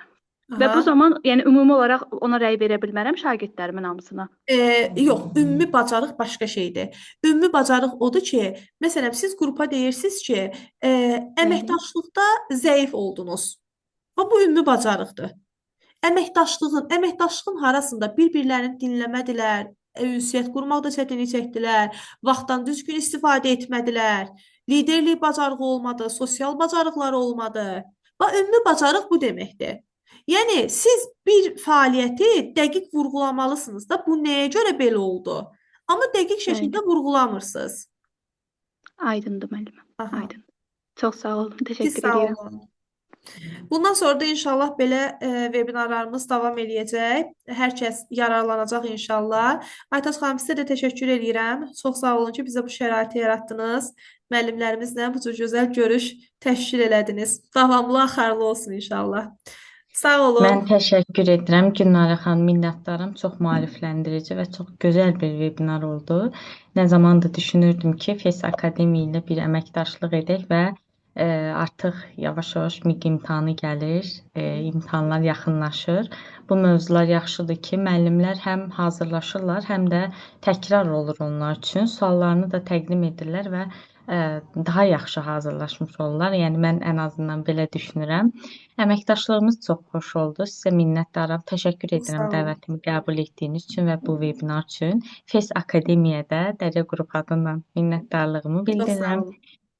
Speaker 8: Və bu zaman yəni ümumi olaraq ona rəy verə bilmərəm şagirdlərimin hamısına.
Speaker 2: Yox, ümumi bacarıq başqa şeydir. Ümumi bacarıq odur ki, məsələn, siz qrupa deyirsiniz ki, əməkdaşlıqda zəif oldunuz. Bu ümumi bacarıqdır. Əməkdaşlığın harasında bir-birlərini dinləmədilər, ünsiyyət qurmaqda çətinlik çəkdilər, vaxtdan düzgün istifadə etmədilər, liderlik bacarığı olmadı, sosial bacarıqları olmadı. Ümumi bacarıq bu deməkdir. Yəni siz bir fəaliyyəti dəqiq vurğulamalısınız da, bu nəyə görə belə oldu? Amma dəqiq şəkildə vurğulamırsınız.
Speaker 8: Aydındır müəllimə.
Speaker 2: Aha.
Speaker 8: Aydın. Çox sağ olun.
Speaker 2: Siz
Speaker 8: Təşəkkür
Speaker 2: sağ
Speaker 8: edirəm.
Speaker 2: olun. Bundan sonra da inşallah belə vebinarlarımız davam eləyəcək. Hər kəs yararlanacaq inşallah. Aytaç xanım, sizə də təşəkkür edirəm. Çox sağ olun ki, bizə bu şəraiti yaratdınız. Müəllimlərimizlə bu cür gözəl görüş təşkil elədiniz. Davamlı, axarlı olsun inşallah. Sağ olun.
Speaker 1: Mən təşəkkür edirəm Gülnara xanım, minnətdaram. Çox maarifləndirici və çox gözəl bir webinar oldu. Nə zamandır düşünürdüm ki, FES Akademiya ilə bir əməkdaşlıq edək və artıq yavaş-yavaş MİQ imtahanı gəlir, imtahanlar yaxınlaşır. Bu mövzular yaxşıdır ki, müəllimlər həm hazırlaşırlar, həm də təkrar olur onlar üçün. Suallarını da təqdim edirlər və daha yaxşı hazırlaşmış olurlar. Yəni mən ən azından belə düşünürəm. Əməkdaşlığımız çox xoş oldu. Sizə minnətdaram. Təşəkkür edirəm
Speaker 2: olun.
Speaker 1: dəvətimi qəbul etdiyiniz üçün və bu webinar üçün. FES Akademiyada Dərya Qrup adından minnətdarlığımı
Speaker 2: Çox sağ
Speaker 1: bildirirəm.
Speaker 2: olun.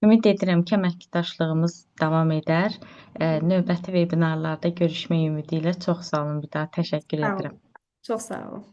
Speaker 1: Ümid edirəm ki, əməkdaşlığımız davam edər. Növbəti webinarlarda görüşmək ümidi ilə çox sağ olun bir daha. Təşəkkür
Speaker 2: Sağ olun.
Speaker 1: edirəm.
Speaker 2: Çox sağ olun.